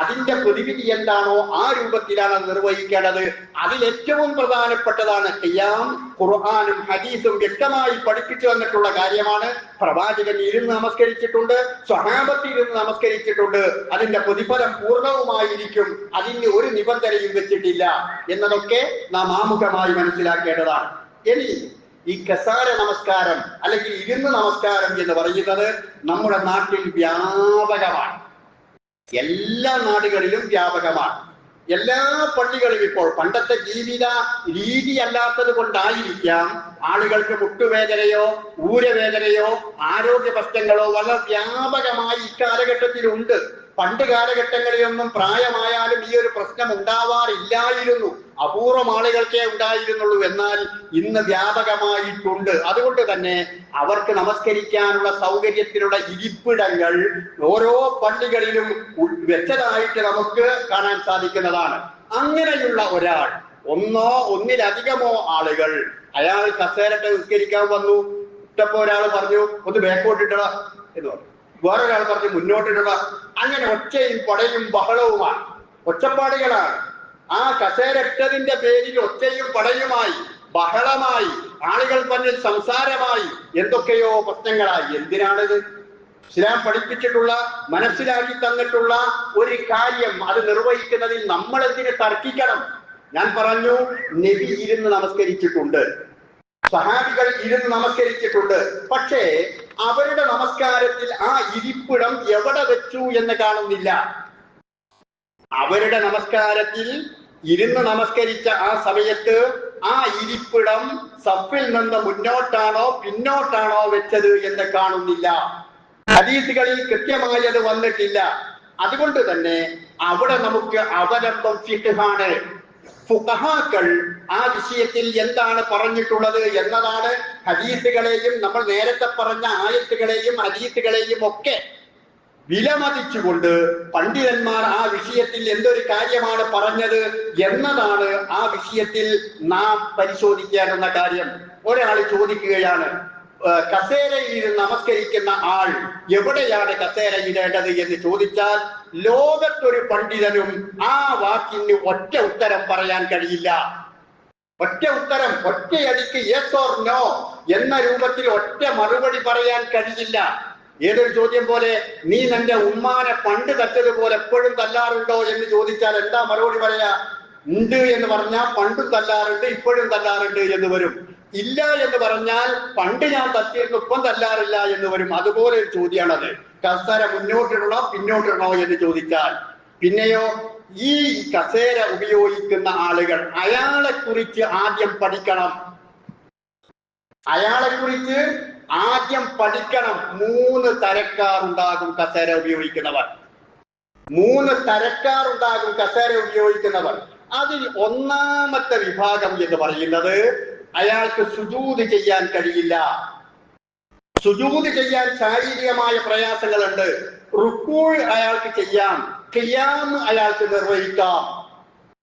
അതിന്റെ പ്രതിവിധി എന്താണോ ആ രൂപത്തിലാണ് അത് നിർവഹിക്കേണ്ടത്. അതിൽ ഏറ്റവും പ്രധാനപ്പെട്ടതാണ് ഖിയാം. ഖുർആനും ഹദീസും വ്യക്തമായി പഠിപ്പിച്ചു വന്നിട്ടുള്ള കാര്യമാണ്. പ്രവാചകൻ ഇരുന്ന് നമസ്കരിച്ചിട്ടുണ്ട്, സ്വഹാബത്ത് ഇരുന്ന് നമസ്കരിച്ചിട്ടുണ്ട്. അതിന്റെ പ്രതിഫലം പൂർണ്ണവുമായിരിക്കും, അതിന് ഒരു നിബന്ധനയും വെച്ചിട്ടില്ല എന്നതൊക്കെ നാം ആമുഖമായി മനസ്സിലാക്കേണ്ടതാണ്. ഇനി ഈ കസാര നമസ്കാരം അല്ലെങ്കിൽ ഇരുന്ന് നമസ്കാരം എന്ന് പറയുന്നത് നമ്മുടെ നാട്ടിൽ വ്യാപകമാണ്. എല്ലാ നാടുകളിലും വ്യാപകമാണ്. എല്ലാ പള്ളികളിലും ഇപ്പോൾ പണ്ടത്തെ ജീവിത രീതി അല്ലാത്തത് കൊണ്ടായിരിക്കാം ആളുകൾക്ക് മുട്ടുവേദനയോ ഊരവേദനയോ ആരോഗ്യ പ്രശ്നങ്ങളോ വളരെ വ്യാപകമായി ഇക്കാലഘട്ടത്തിലുണ്ട്. പണ്ട് കാലഘട്ടങ്ങളിലൊന്നും പ്രായമായാലും ഈ ഒരു പ്രശ്നം ഉണ്ടാവാറില്ലായിരുന്നു. അപൂർവം ആളുകൾക്കേ ഉണ്ടായിരുന്നുള്ളൂ. എന്നാൽ ഇന്ന് വ്യാപകമായിട്ടുണ്ട്. അതുകൊണ്ട് തന്നെ അവർക്ക് നമസ്കരിക്കാനുള്ള സൗകര്യത്തിലുള്ള ഇരിപ്പിടങ്ങൾ ഓരോ പള്ളികളിലും വെച്ചതായിട്ട് നമുക്ക് കാണാൻ സാധിക്കുന്നതാണ്. അങ്ങനെയുള്ള ഒരാൾ, ഒന്നോ ഒന്നിലധികമോ ആളുകൾ, അയാൾ കസേരട്ട് നിസ്കരിക്കാൻ വന്നു. ഇട്ടപ്പോ ഒരാൾ പറഞ്ഞു ഒന്ന് ബാക്കോട്ടിട്ടട എന്ന് പറഞ്ഞു, വേറൊരാൾ പറഞ്ഞു മുന്നോട്ടിട്ടട. അങ്ങനെ ഒച്ചയും പടയും ബഹളവുമാണ്, ഒച്ചപ്പാടുകളാണ്. ആ കസേരട്ടതിന്റെ പേരിൽ ഒച്ചയും പടയുമായി, ബഹളമായി, ആളുകൾ തമ്മിൽ സംസാരമായി, എന്തൊക്കെയോ പ്രശ്നങ്ങളായി. എന്തിനാണിത്? ഇസ്ലാം പഠിപ്പിച്ചിട്ടുള്ള, മനസ്സിലാക്കി തന്നിട്ടുള്ള ഒരു കാര്യം അത് നിർവഹിക്കുന്നതിൽ നമ്മൾ എന്തിന് തർക്കിക്കണം? ഞാൻ പറഞ്ഞു, നബി ഇരുന്ന് നമസ്കരിച്ചിട്ടുണ്ട്, സഹാബികൾ ഇരുന്ന് നമസ്കരിച്ചിട്ടുണ്ട്. പക്ഷേ അവരുടെ നമസ്കാരത്തിൽ ആ ഇരിപ്പിടം എവിടെ വെച്ചു എന്ന് കാണുന്നില്ല. അവരുടെ നമസ്കാരത്തിൽ ഇരുന്ന് നമസ്കരിച്ച ആ സമയത്ത് ആ ഇരിപ്പിടം സഫിൽ നിന്ന് മുന്നോട്ടാണോ പിന്നോട്ടാണോ വെച്ചത് എന്ന് കാണുന്നില്ല. ഹദീസുകളിൽ കൃത്യമായി അത് വന്നിട്ടില്ല. അതുകൊണ്ട് തന്നെ അവിടെ നമുക്ക് അവലംബം ഫിഖ്ഹാണ്. ഫുഖഹാക്കൾ ആ വിഷയത്തിൽ എന്താണ് പറഞ്ഞിട്ടുള്ളത് എന്നതാണ് ഹദീസുകളെയും നമ്മൾ നേരത്തെ പറഞ്ഞ ആയത്തുകളെയും ഹദീസുകളെയും ഒക്കെ വിലമതിച്ചുകൊണ്ട് പണ്ഡിതന്മാർ ആ വിഷയത്തിൽ എന്തൊരു കാര്യമാണ് പറഞ്ഞത് എന്നതാണ് ആ വിഷയത്തിൽ നാം പരിശോധിക്കേണ്ടുന്ന കാര്യം. ഒരാൾ ചോദിക്കുകയാണ്, കസേരയിൽ നമസ്കരിക്കുന്ന ആൾ എവിടെയാണ് കസേര ഇടേണ്ടത് എന്ന് ചോദിച്ചാൽ ലോകത്തൊരു പണ്ഡിതനും ആ വാക്കിന് ഒറ്റ ഉത്തരം പറയാൻ കഴിയില്ല. ഒറ്റ ഉത്തരം, ഒറ്റയടിക്ക് യെസ് ഓർ നോ എന്ന രൂപത്തിൽ ഒറ്റ മറുപടി പറയാൻ കഴിയില്ല. ഏതൊരു ചോദ്യം പോലെ, നീ നിന്റെ ഉമ്മാനെ പണ്ട് തച്ചതുപോലെ എപ്പോഴും തല്ലാറുണ്ടോ എന്ന് ചോദിച്ചാൽ എന്താ മറുപടി പറയാ? ഉണ്ട് എന്ന് പറഞ്ഞാൽ പണ്ടും തല്ലാറുണ്ട്, ഇപ്പോഴും തല്ലാറുണ്ട് എന്ന് വരും. ഇല്ല എന്ന് പറഞ്ഞാൽ പണ്ട് ഞാൻ തച്ചിരുന്നു, ഇപ്പം തല്ലാറില്ല എന്ന് വരും. അതുപോലെ ഒരു ചോദ്യമാണത്. കസേര മുന്നോട്ടിടണോ പിന്നോട്ടിടണോ എന്ന് ചോദിച്ചാൽ. പിന്നെയോ ഈ കസേര ഉപയോഗിക്കുന്ന ആളുകൾ, അയാളെ കുറിച്ച് ആദ്യം പഠിക്കണം. അയാളെ കുറിച്ച് ആദ്യം പഠിക്കണം. 3 തരക്കാറുണ്ടാകും കസേര ഉപയോഗിക്കുന്നവർ. 3 തരക്കാറുണ്ടാകും കസേര ഉപയോഗിക്കുന്നവർ. അതിൽ ഒന്നാമത്തെ വിഭാഗം എന്ന് പറയുന്നത്, അയാൾക്ക് സുജൂദ് ചെയ്യാൻ കഴിയില്ല. സുജൂദ് ചെയ്യാൻ ശാരീരികമായ പ്രയാസങ്ങളുണ്ട്. റുക്കൂൾ അയാൾക്ക് ചെയ്യാം, ഖിയാം അയാൾക്ക് നിർവഹിക്കാം.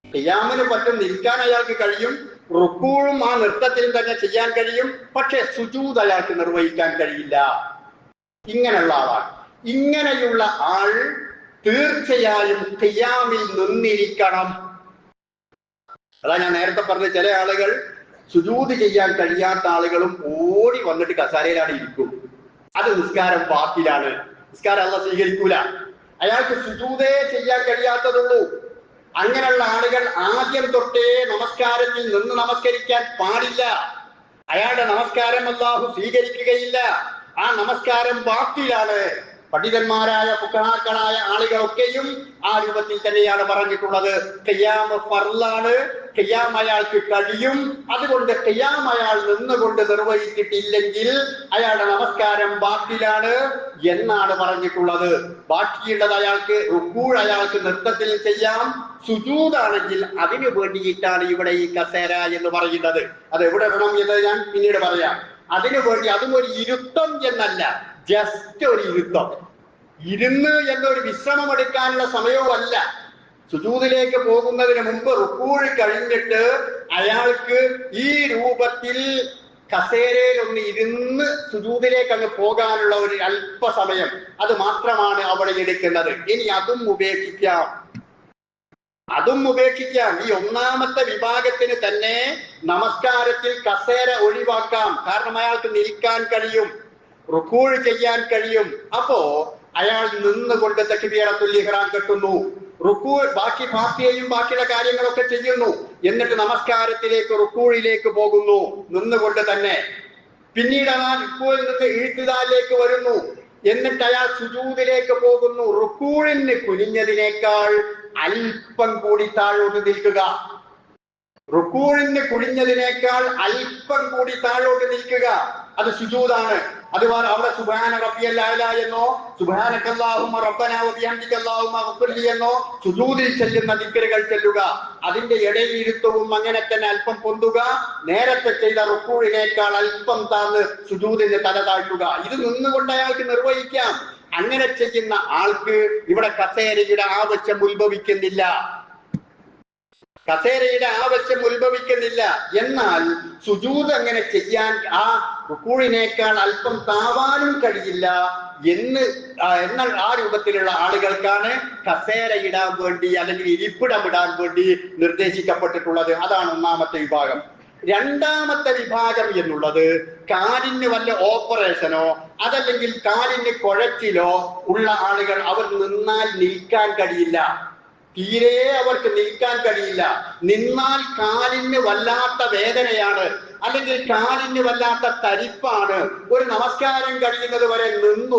ഖിയാമിന് പറ്റും, നിൽക്കാൻ അയാൾക്ക് കഴിയും. റുക്കൂഴും ആ നൃത്തത്തിലും തന്നെ ചെയ്യാൻ കഴിയും. പക്ഷെ സുജൂദ് അയാൾക്ക് നിർവഹിക്കാൻ കഴിയില്ല. ഇങ്ങനെയുള്ള ആളാണ്. ഇങ്ങനെയുള്ള ആൾ തീർച്ചയായും ഖിയാമിൽ നിന്നിരിക്കണം. അതാ ഞാൻ നേരത്തെ പറഞ്ഞ, ചില ആളുകൾ സുജൂദ് ചെയ്യാൻ കഴിയാത്ത ആളുകളും ഓടി വന്നിട്ട് കസാരയിലാണ് ഇരിക്കും. അത് നിസ്കാരം ബാത്തിലാണ്, നിസ്കാരം അല്ലാഹ് സ്വീകരിക്കൂല. അയാൾക്ക് സുജൂദേ ചെയ്യാൻ കഴിയാത്തതുള്ളൂ. അങ്ങനെയുള്ള ആളുകൾ ആദ്യം തൊട്ടേ നമസ്കാരത്തിൽ നിന്ന് നമസ്കരിക്കാൻ പാടില്ല. അയാളുടെ നമസ്കാരം അല്ലാഹു സ്വീകരിക്കുകയില്ല. ആ നമസ്കാരം ബാത്തിലാണ്. പണ്ഡിതന്മാരായ ഫുഖഹാക്കളായ ആളുകളൊക്കെയും ആ രൂപത്തിൽ തന്നെയാണ് പറഞ്ഞിട്ടുള്ളത്. ഖിയാം ഫർളാണ്, ഖിയാം അയാൾക്ക് കഴിയും, അതുകൊണ്ട് ഖിയാം അയാൾ നിന്നുകൊണ്ട് നിർവഹിച്ചിട്ടില്ലെങ്കിൽ അയാളുടെ നമസ്കാരം ബാത്തിലാണ് എന്നാണ് പറഞ്ഞിട്ടുള്ളത്. ബാക്കിയുള്ളത് അയാൾക്ക് റുക്കൂഅ് അയാൾക്ക് നൃത്തത്തിൽ ചെയ്യാം, സുജൂദാണെങ്കിൽ അതിനു വേണ്ടിയിട്ടാണ് ഇവിടെ ഈ കസേര എന്ന് പറയുന്നത്. അത് എവിടെ വേണം എന്ന് ഞാൻ പിന്നീട് പറയാം. അതിനു വേണ്ടി, അതും ഒരു ഇരുത്തം എന്നല്ല, ജസ്റ്റ് ഒരു ഇരുത്തം. ഇരുന്ന് എന്നൊരു വിശ്രമം എടുക്കാനുള്ള സമയവും അല്ല. സുജൂദിലേക്ക് പോകുന്നതിന് മുമ്പ് റുക്കൂഅ് കഴിഞ്ഞിട്ട് അയാൾക്ക് ഈ രൂപത്തിൽ കസേരയിൽ ഒന്ന് ഇരുന്ന് സുജൂദിലേക്ക് അങ്ങ് പോകാനുള്ള ഒരു അല്പസമയം, അത് മാത്രമാണ് അവിടെ എടുക്കുന്നത്. ഇനി അതും ഉപേക്ഷിക്കാം. ഈ ഒന്നാമത്തെ വിഭാഗത്തിന് തന്നെ നമസ്കാരത്തിൽ കസേര ഒഴിവാക്കാം. കാരണം അയാൾക്ക് നിൽക്കാൻ കഴിയും, റുക്കൂഅ് ചെയ്യാൻ കഴിയും. അപ്പോ അയാൾ നിന്നുകൊണ്ട് തക്ബീറത്തുൽ ഇഹ്റാം കെട്ടുന്നു, റുക്കൂഅ് ബാക്കി ഫാത്തിഹയും ബാക്കിയുള്ള കാര്യങ്ങളൊക്കെ ചെയ്യുന്നു, എന്നിട്ട് നമസ്കാരത്തിലേക്ക് റുക്കൂഇലേക്ക് പോകുന്നു നിന്നുകൊണ്ട് തന്നെ. പിന്നീട് ആ റുക്കൂഇൽ നിന്ന് ഇഴ്തിദാലിലേക്ക് വരുന്നു, എന്നിട്ട് അയാൾ സുജൂദിലേക്ക് പോകുന്നു. റുക്കൂഇന് കുനിഞ്ഞതിനേക്കാൾ അല്പം കൂടി താഴോട്ട് നിൽക്കുക, റുക്കൂഇന് കുനിഞ്ഞതിനേക്കാൾ അല്പം കൂടി താഴോട്ട് നിൽക്കുക, അത് സുജൂദാണ്. അതുപോലെ അവിടെ സുബ്ഹാന റബ്ബിയൽ അഅല എന്നോ സുബ്ഹാനകല്ലാഹുമ്മ റബ്ബനാ വബിഹംദിക അല്ലാഹുമ്മ ഗ്ഫിർലി എന്നോ സുജൂദിൽ ചെല്ലുന്ന ദിക്റുകൾ ചെല്ലുക. അതിന്റെ ഇടയിലിരുത്തവും അങ്ങനെ തന്നെ അല്പം പൊന്തുക, നേരത്തെ ചെയ്ത റുക്കൂഇനേക്കാൾ അല്പം താഴ്ന്ന് സുജൂദിന് തല താഴ്ത്തുക. ഇത് നിന്നുകൊണ്ട് അയാൾക്ക് നിർവഹിക്കാം. അങ്ങനെ ചെയ്യുന്ന ആൾക്ക് ഇവിടെ കസേരയുടെ ആവശ്യം ഉത്ഭവിക്കുന്നില്ല. എന്നാൽ സുജൂദ് അങ്ങനെ ചെയ്യാൻ ആ റുക്കൂഇനേക്കാൾ അല്പം താവാനും കഴിയില്ല എന്നാൽ ആ രൂപത്തിലുള്ള ആളുകൾക്കാണ് കസേര ഇടാൻ വേണ്ടി അല്ലെങ്കിൽ ഇരിപ്പിടം ഇടാൻ വേണ്ടി നിർദ്ദേശിക്കപ്പെട്ടിട്ടുള്ളത്. അതാണ് ഒന്നാമത്തെ വിഭാഗം. രണ്ടാമത്തെ വിഭാഗം എന്നുള്ളത് കാലിന് വല്ല ഓപ്പറേഷനോ അതല്ലെങ്കിൽ കാലിന് കുഴച്ചിലോ ഉള്ള ആളുകൾ. അവർ നിന്നാൽ നിൽക്കാൻ കഴിയില്ല, തീരെ അവർക്ക് നിൽക്കാൻ കഴിയില്ല. നിന്നാൽ കാലിന് വല്ലാത്ത വേദനയാണ്, അല്ലെങ്കിൽ കാലിന് വല്ലാത്ത തരിപ്പാണ്. ഒരു നമസ്കാരം കഴിയുന്നത് വരെ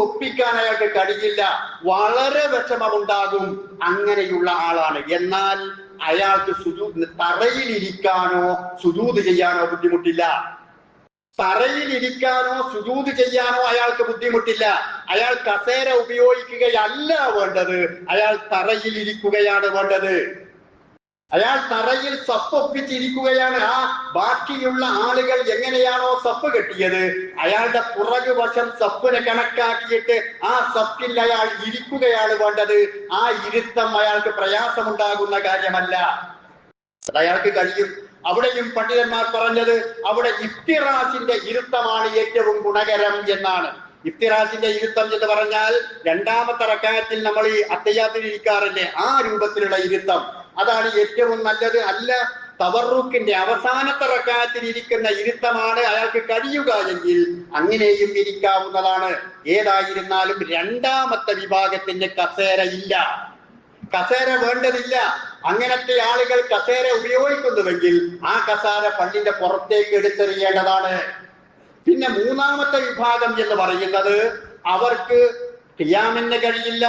ഒപ്പിക്കാൻ അയാൾക്ക് കഴിയില്ല, വളരെ വിഷമമുണ്ടാകും. അങ്ങനെയുള്ള ആളാണ്. എന്നാൽ അയാൾക്ക് തറയിലിരിക്കാനോ സുജൂദ് ചെയ്യാനോ ബുദ്ധിമുട്ടില്ല. തറയിലിരിക്കാനോ സുജൂദ് ചെയ്യാനോ അയാൾക്ക് ബുദ്ധിമുട്ടില്ല. അയാൾ കസേര ഉപയോഗിക്കുകയല്ല വേണ്ടത്, അയാൾ തറയിൽ ഇരിക്കുകയാണ് വേണ്ടത്. അയാൾ തറയിൽ സഫ് ഒപ്പിച്ചിരിക്കുകയാണ്. ആ ബാക്കിയുള്ള ആളുകൾ എങ്ങനെയാണോ സഫ് കെട്ടിയത്, അയാളുടെ പുറകു വശം സഫിനെ കണക്കാക്കിയിട്ട് ആ സഫിൽ അയാൾ ഇരിക്കുകയാണ് വേണ്ടത്. ആ ഇരുത്തം അയാൾക്ക് പ്രയാസമുണ്ടാകുന്ന കാര്യമല്ല, അയാൾക്ക് കഴിയും. അവിടെയും പണ്ഡിതന്മാർ പറഞ്ഞത് അവിടെ ഇഫ്തിറാസിന്റെ ഇരുത്തമാണ് ഏറ്റവും ഗുണകരം എന്നാണ്. ഇഫ്തിറാസിന്റെ ഇരുത്തം എന്ന് പറഞ്ഞാൽ രണ്ടാമത്തെ റക്അത്തിൽ നമ്മൾ ഈ അത്തഹിയ്യാത്തിൽ ഇരിക്കാറില്ലേ, ആ രൂപത്തിലുള്ള ഇരുത്തം, അതാണ് ഏറ്റവും നല്ലത്. അല്ല, തവറുക്കിന്റെ അവസാനത്തെ റക്അത്തിൽ ഇരിക്കുന്ന ഇരുത്തമാണ് അയാൾക്ക് കഴിയുക എങ്കിൽ അങ്ങനെയും ഇരിക്കാവുന്നതാണ്. ഏതായിരുന്നാലും രണ്ടാമത്തെ വിഭാഗത്തിന്റെ കസേര ഇല്ല, കസേര വേണ്ടതില്ല. അങ്ങനത്തെ ആളുകൾ കസേര ഉപയോഗിക്കുന്നുവെങ്കിൽ ആ കസേര പള്ളിന്റെ പുറത്തേക്ക് എടുത്തെറിയേണ്ടതാണ്. പിന്നെ മൂന്നാമത്തെ വിഭാഗം എന്ന് പറയുന്നത് അവർക്ക് ഖിയാമിന് കഴിയില്ല,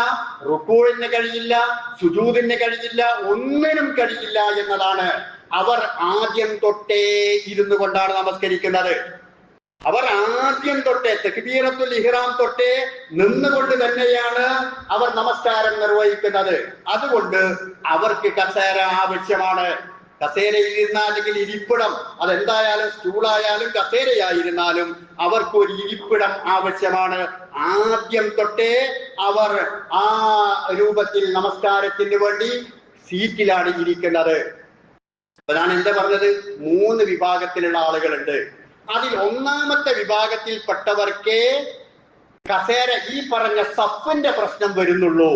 റുക്കൂഇന് കഴിയില്ല, സുജൂദിന് കഴിയില്ല, ഒന്നിനും കഴിയില്ല എന്നതാണ്. അവർ ആദ്യം തൊട്ടേ ഇരുന്നു കൊണ്ടാണ് നമസ്കരിക്കുന്നത്. അവർ ആദ്യം തൊട്ടേ തക്ബീറത്തുൽ ഇഹ്റാം തൊട്ടേ നിന്നുകൊണ്ട് തന്നെയാണ് അവർ നമസ്കാരം നിർവഹിക്കുന്നത്. അതുകൊണ്ട് അവർക്ക് കസേര ആവശ്യമാണ്. കസേരയിൽ ഇരുന്ന അല്ലെങ്കിൽ ഇരിപ്പിടം, അതെന്തായാലും സ്റ്റൂളായാലും കസേരയായിരുന്നാലും അവർക്ക് ഒരു ഇരിപ്പിടം ആവശ്യമാണ്. ആദ്യം തൊട്ടേ അവർ ആ രൂപത്തിൽ നമസ്കാരത്തിന് വേണ്ടി സീറ്റിലാണ് ഇരിക്കുന്നത്. അതാണ് എന്താ പറഞ്ഞത്, 3 വിഭാഗത്തിലുള്ള ആളുകളുണ്ട്. അതിൽ ഒന്നാമത്തെ വിഭാഗത്തിൽപ്പെട്ടവർക്കേ കസേര ഈ പറഞ്ഞ സഫിന്റെ പ്രശ്നം വരുന്നുള്ളൂ.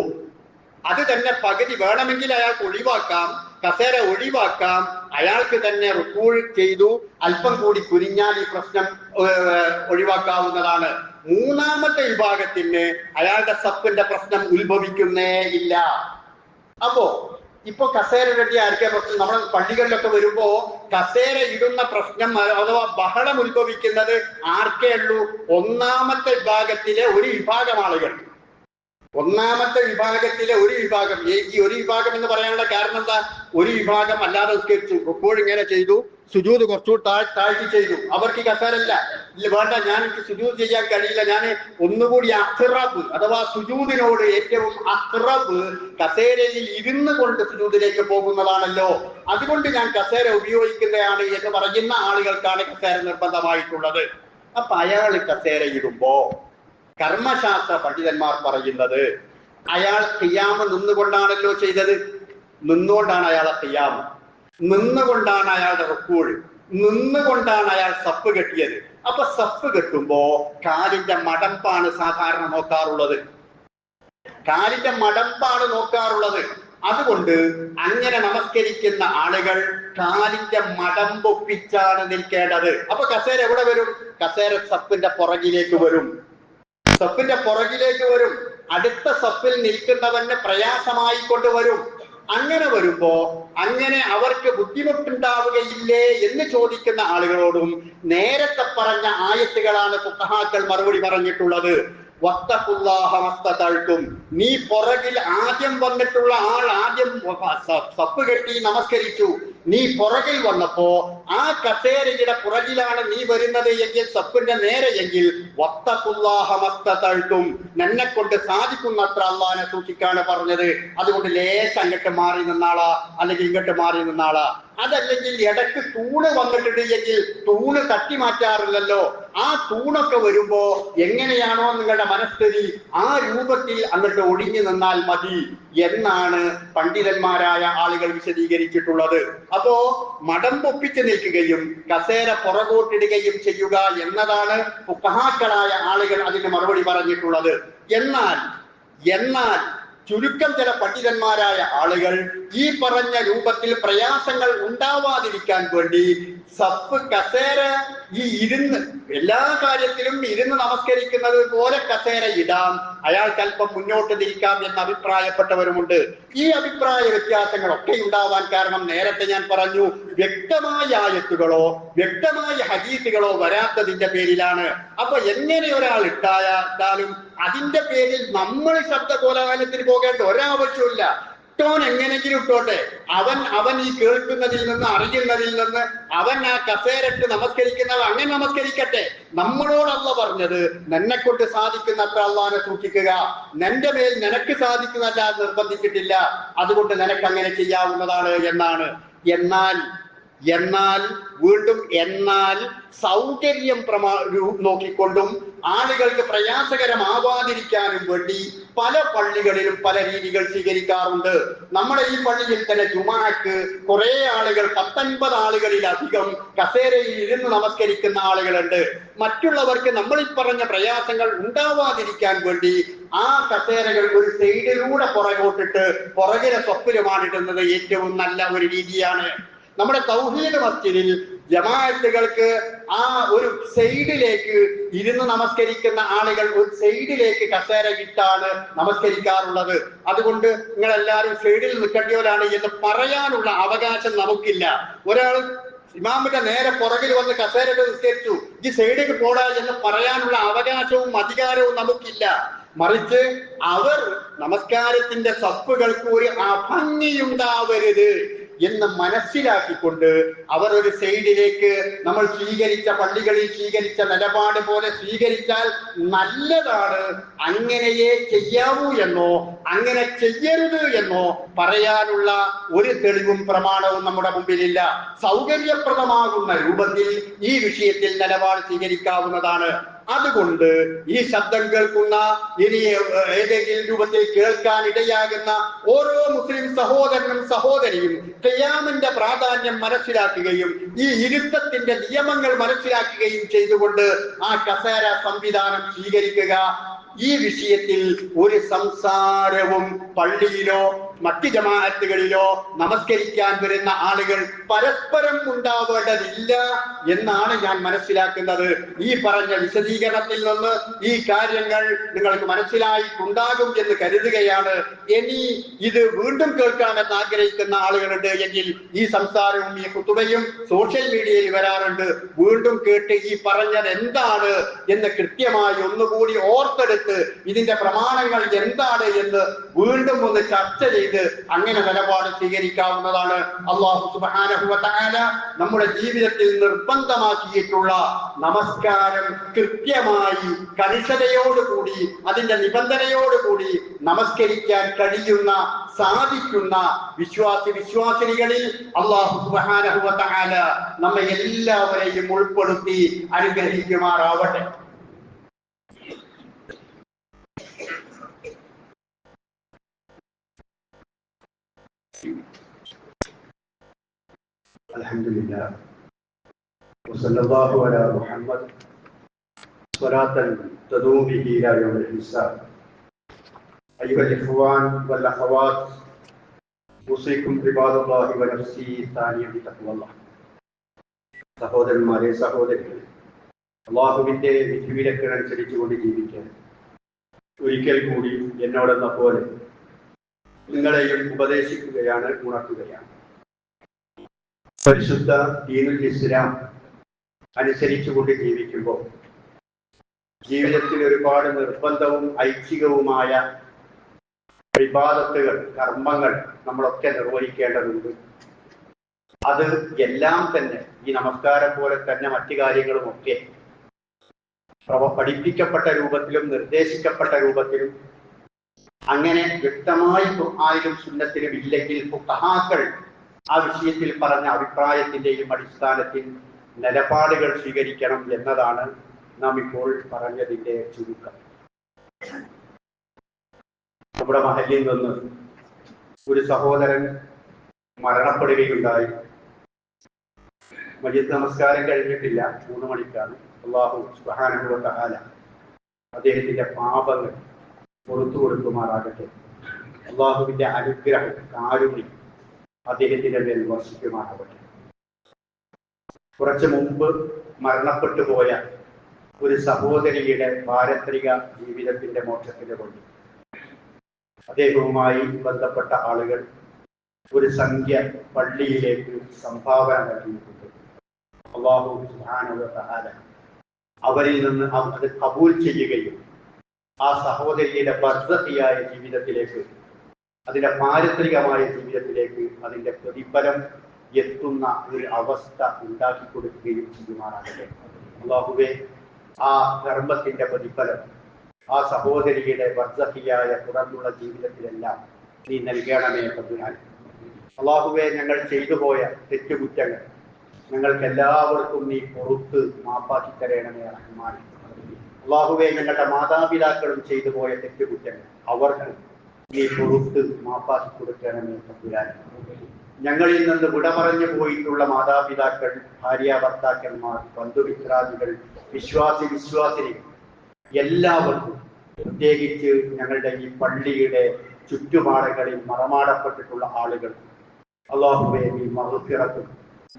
അത് തന്നെ പകുതി വേണമെങ്കിൽ അയാൾക്ക് ഒഴിവാക്കാം, കസേര ഒഴിവാക്കാം, അയാൾക്ക് തന്നെ റുക്കൂഅ് ചെയ്തു അല്പം കൂടി കുനിഞ്ഞാൽ ഈ പ്രശ്നം ഒഴിവാക്കാവുന്നതാണ്. മൂന്നാമത്തെ വിഭാഗത്തിന് അയാളുടെ സഫിന്റെ പ്രശ്നം ഉത്ഭവിക്കുന്നേ ഇല്ല. അപ്പോ ഇപ്പൊ കസേര കെട്ടി ആർക്കെ പ്രശ്നം? നമ്മുടെ പള്ളികളിലൊക്കെ വരുമ്പോ കസേര ഇടുന്ന പ്രശ്നം അഥവാ ബഹളം ഉത്ഭവിക്കുന്നത് ആർക്കേ ഉള്ളൂ? ഒന്നാമത്തെ വിഭാഗത്തിലെ ഒരു വിഭാഗം ആളുകൾ. ഒന്നാമത്തെ വിഭാഗത്തിലെ ഒരു വിഭാഗം. ഈ ഒരു വിഭാഗം എന്ന് പറയാനുള്ള കാരണം എന്താ? ഒരു വിഭാഗം അല്ലാതെ നിസ്കരിച്ചു, എപ്പോഴും ഇങ്ങനെ ചെയ്തു, സുജൂദ് കുറച്ചു താഴ്ത്തി ചെയ്തു. അവർക്ക് കസേരല്ല, ഇല്ല വേണ്ട, ഞാൻ എനിക്ക് സുജൂദ് ചെയ്യാൻ കഴിയില്ല, ഞാൻ ഒന്നുകൂടി അഖ്റബ് അഥവാ സുജൂദിനോട് ഏറ്റവും അഖ്റബ് കസേരയിൽ ഇരുന്ന് കൊണ്ട് സുജൂദിലേക്ക് പോകുന്നതാണല്ലോ, അതുകൊണ്ട് ഞാൻ കസേര ഉപയോഗിക്കുന്നതാണ് എന്ന് പറയുന്ന ആളുകൾക്കാണ് കസേര നിർബന്ധമായിട്ടുള്ളത്. അപ്പൊ അയാൾ കസേര ഇടുമ്പോ കർമ്മശാസ്ത്ര പണ്ഡിതന്മാർ പറയുന്നത് അയാൾ ഖിയാമ് നിന്നുകൊണ്ടാണല്ലോ ചെയ്തത്. നിന്നുകൊണ്ടാണ് അയാളെ ഖിയാമ്, നിന്നുകൊണ്ടാണ് അയാളുടെ റുക്കൂഴ്, നിന്നുകൊണ്ടാണ് അയാൾ സഫ് കെട്ടിയത്. അപ്പൊ സഫ് കെട്ടുമ്പോ കാലിന്റെ മടമ്പാണ് സാധാരണ നോക്കാറുള്ളത്, കാലിന്റെ മടമ്പാണ് നോക്കാറുള്ളത്. അതുകൊണ്ട് അങ്ങനെ നമസ്കരിക്കുന്ന ആളുകൾ കാലിന്റെ മടമ്പൊപ്പിച്ചാണ് നിൽക്കേണ്ടത്. അപ്പൊ കസേര എവിടെ വരും? കസേര സഫിന്റെ പുറകിലേക്ക് വരും, സഫിന്റെ പുറകിലേക്ക് വരും. അടുത്ത സഫിൽ നിൽക്കുന്നവന് പ്രയാസമായി കൊണ്ടുവരും. അങ്ങനെ വരുമ്പോ അങ്ങനെ അവർക്ക് ബുദ്ധിമുട്ടുണ്ടാവുകയില്ലേ എന്ന് ചോദിക്കുന്ന ആളുകളോടും നേരത്തെ പറഞ്ഞ ആയത്തുകളാണ് ഫുഖഹാക്കൾ മറുപടി പറഞ്ഞിട്ടുള്ളത്. വത്തഖുല്ലാഹ, നീ പുറകിൽ ആദ്യം വന്നിട്ടുള്ള ആൾ ആദ്യം സഫ് കെട്ടി നമസ്കരിച്ചു, നീ പുറകിൽ വന്നപ്പോ ആ കസേരയുടെ പുറകിലാണ് നീ വരുന്നത് എങ്കിൽ, സഫിന്റെ നേരെ എങ്കിൽ വത്തഖുല്ലാഹ മസ്തതഅ്തും, നിന്നെ കൊണ്ട് സാധിക്കുന്നത്ര അള്ളാഹിനെ സൂക്ഷിക്കാണ് പറഞ്ഞത്. അതുകൊണ്ട് ലേശം അങ്ങോട്ട് മാറി നിന്നാളാ, അല്ലെങ്കിൽ ഇങ്ങോട്ട് മാറി നിന്നാളാ. അതല്ലെങ്കിൽ ഇടയ്ക്ക് തൂണ് വന്നിട്ടുണ്ട് എങ്കിൽ തൂണ് തട്ടി മാറ്റാറില്ലല്ലോ, ആ തൂണൊക്കെ വരുമ്പോ എങ്ങനെയാണോ നിങ്ങളുടെ മനസ്ഥിതി ആ രൂപത്തിൽ അങ്ങോട്ട് ഒടിഞ്ഞു നിന്നാൽ മതി എന്നാണ് പണ്ഡിതന്മാരായ ആളുകൾ വിശദീകരിച്ചിട്ടുള്ളത്. അപ്പോ മടമ്പൊപ്പിച്ച് നിൽക്കുകയും കസേര പുറകോട്ടിടുകയും ചെയ്യുക എന്നതാണ് ഫുഖഹാക്കളായ ആളുകൾ അതിന് മറുപടി പറഞ്ഞിട്ടുള്ളത്. എന്നാൽ ചുരുക്കം ചില പണ്ഡിതന്മാരായ ആളുകൾ ഈ പറഞ്ഞ രൂപത്തിൽ പ്രയാസങ്ങൾ ഉണ്ടാവാതിരിക്കാൻ വേണ്ടി സഫ് കസേര ഈ ഇരുന്ന് എല്ലാ കാര്യത്തിലും ഇരുന്ന് നമസ്കരിക്കുന്നത് പോലെ കസേര ഇടാം, അയാൾക്ക് അല്പം മുന്നോട്ട് തിരിക്കാം എന്ന് അഭിപ്രായപ്പെട്ടവരുമുണ്ട്. ഈ അഭിപ്രായ വ്യത്യാസങ്ങളൊക്കെ ഉണ്ടാവാൻ കാരണം നേരത്തെ ഞാൻ പറഞ്ഞു, വ്യക്തമായ ആയത്തുകളോ വ്യക്തമായ ഹദീസുകളോ വരാത്തതിന്റെ പേരിലാണ്. അപ്പൊ എങ്ങനെ ഒരാൾ ഇട്ടാലും അതിന്റെ പേരിൽ നമ്മൾ ശബ്ദ കോലാഹലത്തിന് പോകേണ്ട ഒരാവശ്യമില്ല. ഇട്ടോൻ എങ്ങനെങ്കിലും ഇട്ടോട്ടെ, അവൻ ഈ കേൾക്കുന്നതിൽ നിന്ന് അറിയുന്നതിൽ നിന്ന് അവൻ ആ കസേരട്ട് നമസ്കരിക്കുന്നവ അങ്ങനെ നമസ്കരിക്കട്ടെ. നമ്മളോടല്ല പറഞ്ഞത് നിന്നെ കൊണ്ട് സാധിക്കുന്നത്ര അള്ളാഹിനെ സൂക്ഷിക്കുക, നിന്റെ മേൽ നിനക്ക് സാധിക്കുന്നതല്ല നിർബന്ധിച്ചിട്ടില്ല, അതുകൊണ്ട് നിനക്ക് അങ്ങനെ ചെയ്യാവുന്നതാണ് എന്നാണ്. എന്നാൽ സൗകര്യം നോക്കിക്കൊണ്ടും ആളുകൾക്ക് പ്രയാസകരമാവാതിരിക്കാനും വേണ്ടി പല പള്ളികളിലും പല രീതികൾ സ്വീകരിക്കാറുണ്ട്. നമ്മുടെ ഈ പള്ളിയിൽ തന്നെ ജുമാഅക്ക് കുറെ ആളുകൾ 19 ആളുകളിലധികം കസേരയിൽ ഇരുന്ന് നമസ്കരിക്കുന്ന ആളുകളുണ്ട്. മറ്റുള്ളവർക്ക് നമ്മൾ ഈ പറഞ്ഞ പ്രയാസങ്ങൾ ഉണ്ടാവാതിരിക്കാൻ വേണ്ടി ആ കസേരകൾ ഒരു സൈഡിലൂടെ പുറകോട്ടിട്ട് പുറകിലെ സ്വപ്നമാണിടുന്നത് ഏറ്റവും നല്ല ഒരു രീതിയാണ്. നമ്മുടെ തൗഹീദ് മസ്ജിദിൽ ജമാഅത്തുകൾക്ക് ആ ഒരു സൈഡിലേക്ക് ഇരുന്ന് നമസ്കരിക്കുന്ന ആളുകൾ ഒരു സൈഡിലേക്ക് കസേര ഇട്ടാണ് നമസ്കരിക്കാറുള്ളത്. അതുകൊണ്ട് നിങ്ങളെല്ലാവരും സൈഡിൽ നിൽക്കേണ്ടവരാണ് എന്ന് പറയാനുള്ള അവകാശം നമുക്കില്ല. ഒരാൾ ഇമാമിന്റെ നേരെ പുറകിൽ വന്ന് കസേരയിൽ നിസ്കരിച്ചു, ഈ സൈഡിലേക്ക് പോടാ എന്ന് പറയാനുള്ള അവകാശവും അധികാരവും നമുക്കില്ല. മറിച്ച് അവർ നമസ്കാരത്തിന്റെ സഫുകൾക്ക് ഒരു അഭംഗിയുണ്ടാവരുത് എന്ന് മനസ്സിലാക്കിക്കൊണ്ട് അവർ ഒരു സൈഡിലേക്ക് നമ്മൾ പള്ളികളിൽ സ്വീകരിച്ച നിലപാട് പോലെ സ്വീകരിച്ചാൽ നല്ലതാണ്. അങ്ങനെയേ ചെയ്യാവൂ എന്നോ അങ്ങനെ ചെയ്യരുത് എന്നോ പറയാനുള്ള ഒരു തെളിവും പ്രമാണവും നമ്മുടെ മുമ്പിലില്ല. സൗകര്യപ്രദമാകുന്ന രൂപത്തിൽ ഈ വിഷയത്തിൽ നിലപാട് സ്വീകരിക്കാവുന്നതാണ്. അതുകൊണ്ട് ഈ ശബ്ദം കേൾക്കുന്ന ഇനി ഏതെങ്കിലും രൂപത്തിൽ കേൾക്കാൻ ഇടയാകുന്ന ഓരോ മുസ്ലിം സഹോദരനും സഹോദരിയും ഖിയാമിന്റെ പ്രാധാന്യം മനസ്സിലാക്കുകയും ഈ ഇരുത്തത്തിന്റെ നിയമങ്ങൾ മനസ്സിലാക്കുകയും ചെയ്തുകൊണ്ട് ആ കസേര സംവിധാനം സ്വീകരിക്കുക. ഈ വിഷയത്തിൽ ഒരു സംസാരവും പള്ളിയിലോ മറ്റ് ജമാഅത്തുകളിലോ നമസ്കരിക്കാൻ വരുന്ന ആളുകൾ പരസ്പരം ഉണ്ടാവേണ്ടതില്ല എന്നാണ് ഞാൻ മനസ്സിലാക്കുന്നത്. ഈ പറഞ്ഞ വിശദീകരണത്തിൽ നിന്ന് ഈ കാര്യങ്ങൾ നിങ്ങൾക്ക് മനസ്സിലായിട്ടുണ്ടാകും എന്ന് കരുതുകയാണ്. ഇനി ഇത് വീണ്ടും കേൾക്കണമെന്ന് ആഗ്രഹിക്കുന്ന ആളുകളുണ്ട് എങ്കിൽ ഈ സംസാരവും ഈ ഖുതുബയും സോഷ്യൽ മീഡിയയിൽ വരാറുണ്ട്. വീണ്ടും കേട്ട് ഈ പറഞ്ഞത് എന്താണ് എന്ന് കൃത്യമായി ഒന്നുകൂടി ഓർത്തെടുത്ത് ഇതിന്റെ പ്രമാണങ്ങൾ എന്താണ് എന്ന് വീണ്ടും ഒന്ന് ചർച്ച ചെയ്ത് അങ്ങനെ നിലപാട് സ്വീകരിക്കാവുന്നതാണ്. അല്ലാഹു സുബ്ഹാനഹു വ തആല നമ്മുടെ ജീവിതത്തിൽ നിർബന്ധമാക്കിയിട്ടുള്ള നമസ്കാരം കൃത്യമായി കണിശതയോടുകൂടി അതിന്റെ നിബന്ധനയോടുകൂടി നമസ്കരിക്കാൻ കഴിയുന്ന സാധിക്കുന്ന വിശ്വാസിനികളിൽ അല്ലാഹു സുബ്ഹാനഹു വ തആല നമ്മെ എല്ലാവരെയും ഉൾപ്പെടുത്തി അനുഗ്രഹിക്കുമാറാവട്ടെ. അൽഹംദുലില്ലാഹ് വസല്ലല്ലാഹു അലാ മുഹമ്മദ് സ്വലാത്തൻ തദൂമു ബിഹി ഇലാ യൗമിൽ ഹിസാബ്. അയ്യുഹൽ ഇഖ്വാൻ വൽ അഖവാത്ത് ഉസീകും ഇബാദല്ലാഹി വ നഫ്സി താനിയ ബിതഖ്വല്ലാഹ്. സഹോദരന്മാരെ, സഹോദരികളെ, അല്ലാഹുവിന്റെ വിധിവിലക്കനുസരിച്ചുകൊണ്ട് ജീവിക്കാൻ ഒരിക്കൽ കൂടി എന്നോടെന്ന പോലെ നിങ്ങളെയും ഉപദേശിക്കുകയാണ്, ഉണർത്തുകയാണ്. പരിശുദ്ധ ദീനുൽ ഇസ്ലാം അനുസരിച്ചുകൊണ്ട് ജീവിക്കുമ്പോൾ ജീവിതത്തിൽ ഒരുപാട് നിർബന്ധവും ഐച്ഛികവുമായ ഇബാദത്തുകൾ, കർമ്മങ്ങൾ നമ്മളൊക്കെ നിർവഹിക്കേണ്ടതുണ്ട്. അത് എല്ലാം തന്നെ ഈ നമസ്കാരം പോലെ തന്നെ മറ്റു കാര്യങ്ങളുമൊക്കെ പഠിപ്പിക്കപ്പെട്ട രൂപത്തിലും നിർദ്ദേശിക്കപ്പെട്ട രൂപത്തിലും അങ്ങനെ വ്യക്തമായി ഖുർആനിലും സുന്നത്തിലും ഇല്ലെങ്കിൽ ഫുഖഹാക്കൾ ആ വിഷയത്തിൽ പറഞ്ഞ അഭിപ്രായത്തിന്റെയും അടിസ്ഥാനത്തിൽ നിലപാടുകൾ സ്വീകരിക്കണം എന്നതാണ് നാം ഇപ്പോൾ പറഞ്ഞതിന്റെ ചുരുക്കം. നമ്മുടെ മഹല്ലിൽ നിന്ന് ഒരു സഹോദരൻ മരണപ്പെടുകയുണ്ടായി. മയ്യിത്ത് നമസ്കാരം കഴിഞ്ഞിട്ടില്ല, 3 മണിക്കാണ്. അല്ലാഹു സുബ്ഹാനഹു വ തആല അദ്ദേഹത്തിന്റെ പാപങ്ങൾ പുറത്തു കൊടുക്കുമാറാകട്ടെ. അല്ലാഹുവിന്റെ അനുഗ്രഹം, കാരുണ്യം അദ്ദേഹത്തിന്റെ മേൽ വർഷിക്കുമാറാകട്ടെ. കുറച്ചു മുമ്പ് മരണപ്പെട്ടു പോയ ഒരു സഹോദരിയുടെ പാരത്രിക ജീവിതത്തിന്റെ മോക്ഷത്തിന് വേണ്ടി അദ്ദേഹവുമായി ബന്ധപ്പെട്ട ആളുകൾ ഒരു സംഖ്യ പള്ളിയിലേക്ക് സംഭാവന നൽകിയിട്ടുണ്ട്. അല്ലാഹു സുബ്ഹാനഹു വ തആല അവരിൽ നിന്ന് അത് കബൂൽ ചെയ്യുകയും ആ സഹോദരിയുടെ ബർസഖിയായ ജീവിതത്തിലേക്ക്, അതിന്റെ പാരത്രികമായ ജീവിതത്തിലേക്ക് അതിന്റെ പ്രതിഫലം എത്തുന്ന ഒരു അവസ്ഥ ഉണ്ടാക്കി കൊടുക്കുകയും ചെയ്യുമാറാകട്ടെ. അല്ലാഹുവേ, ആ കർമ്മത്തിന്റെ പ്രതിഫലം ആ സഹോദരിയുടെ ബർസഖിയായ തുടർന്നുള്ള ജീവിതത്തിലെല്ലാം നീ നൽകണമേ തമ്പുരാൻ. അല്ലാഹുവേ, ഞങ്ങൾ ചെയ്തു പോയ തെറ്റുകുറ്റങ്ങൾ ഞങ്ങൾക്ക് എല്ലാവർക്കും നീ പുറത്ത് മാപ്പാക്കി തരണമേ റഹ്മാൻ. അല്ലാഹുവേ, ഞങ്ങളുടെ മാതാപിതാക്കളും ചെയ്തു പോയ തെറ്റുകുറ്റങ്ങൾ അവർക്ക് നീ പുറത്ത് മാപ്പാക്കി കൊടുക്കണമേ തമ്പുരാൻ. ഞങ്ങളിൽ നിന്ന് വിട പറഞ്ഞു പോയിട്ടുള്ള മാതാപിതാക്കൾ, ഭാര്യ ഭർത്താക്കന്മാർ, ബന്ധുമിത്രാദികൾ, വിശ്വാസിനികൾ എല്ലാവർക്കും, പ്രത്യേകിച്ച് ഞങ്ങളുടെ ഈ പള്ളിയുടെ ചുറ്റുപാടുകളിൽ മറമാടപ്പെട്ടിട്ടുള്ള ആളുകൾ അല്ലാഹുവേ, നീ മഗ്ഫിറത്തും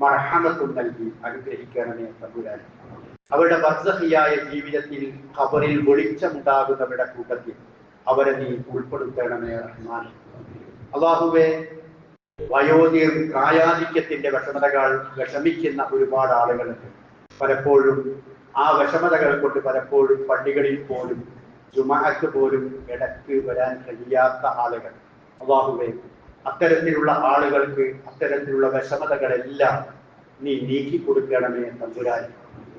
മർഹമത്തും നൽകി അനുഗ്രഹിക്കണമേ തമ്പുരാൻ. അവരുടെ ബർസഖിയായ ജീവിതത്തിൽ ഖബറിൽ വെളിച്ചമുണ്ടാകുന്നവരുടെ കൂട്ടത്തിൽ അവരെ നീ ഉൾപ്പെടുത്തണമേ റഹ്മാൻ. അല്ലാഹുവേ, പ്രായാധിക്യത്തിന്റെ വിഷമതകൾ വിഷമിക്കുന്ന ഒരുപാട് ആളുകളുണ്ട്. പലപ്പോഴും ആ വിഷമതകൾ കൊണ്ട് പലപ്പോഴും പള്ളികളിൽ പോലും ജുമഅക്ക് പോലും ഇടയ്ക്ക് വരാൻ കഴിയാത്ത ആളുകൾ. അല്ലാഹുവേ, അത്തരത്തിലുള്ള ആളുകൾക്ക് അത്തരത്തിലുള്ള വിഷമതകളെല്ലാം നീ നീക്കി കൊടുക്കണമേ തമ്പുരാൻ.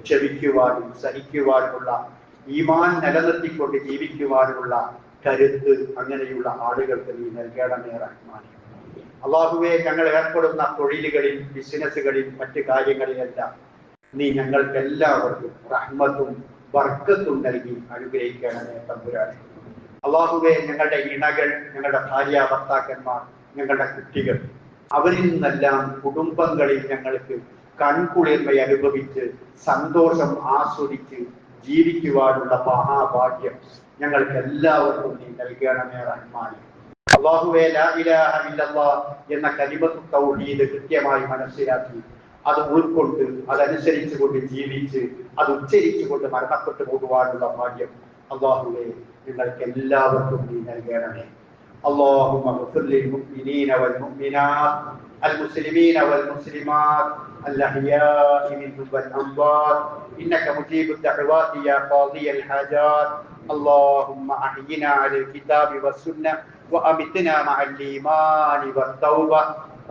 ക്ഷമിക്കുവാനും സഹിക്കുവാനുമുള്ള, ഈമാൻ നിലനിർത്തിക്കൊണ്ട് ജീവിക്കുവാനുമുള്ള കരുത്ത് അങ്ങനെയുള്ള ആളുകൾക്ക് നീ നൽകണമേ റഹ്മാൻ. അല്ലാഹുവേ, ഞങ്ങൾ ഏർപ്പെടുന്ന തൊഴിലുകളിൽ, ബിസിനസ്സുകളിൽ, മറ്റു കാര്യങ്ങളിലെല്ലാം നീ ഞങ്ങൾക്ക് എല്ലാവർക്കും റഹ്മത്തും ബർക്കത്തും നൽകി അനുഗ്രഹിക്കണമേ തമ്പുരാൻ. അല്ലാഹുവേ, ഞങ്ങളുടെ ഇണകൾ, ഞങ്ങളുടെ ഭാര്യ ഭർത്താക്കന്മാർ, ഞങ്ങളുടെ കുട്ടികൾ, അവരിൽ നിന്നെല്ലാം കുടുംബങ്ങളിൽ ഞങ്ങൾക്ക് കൺകുളിർമ അനുഭവിച്ച് സന്തോഷം ആസ്വദിച്ച് ജീവിക്കുവാനുള്ള മഹാഭാഗ്യം ഞങ്ങൾക്ക് എല്ലാവർക്കും നീ നൽകണമേ റഹ്മാൻ. അല്ലാഹുവേ ലാ ഇലാഹ ഇല്ലല്ലാഹ് എന്ന കലിമത്തു തൗഹീദ് കൃത്യമായി മനസ്സിലാക്കി അത് ഉൾക്കൊണ്ട് അതനുസരിച്ചുകൊണ്ട് ജീവിച്ച് അത് ഉച്ചരിച്ചുകൊണ്ട് മരണപ്പെട്ടു പോകുവാനുള്ള ഭാഗ്യം അല്ലാഹുവേ നിങ്ങൾക്ക് എല്ലാവർക്കും നീ നൽകണമേ. اللهم اغفر للمؤمنين والمؤمنات المسلمين والمسلمات الأحياء منهم والأموات إنك مجيب الدعوات يا قاضي الحاجات. اللهم أحينا على الكتاب والسنة وأمتنا مع الإيمان والتوبة.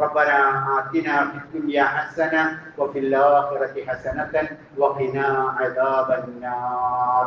ربنا آتنا في الدنيا حسنة وفي الآخرة حسنة وقنا عذاب النار.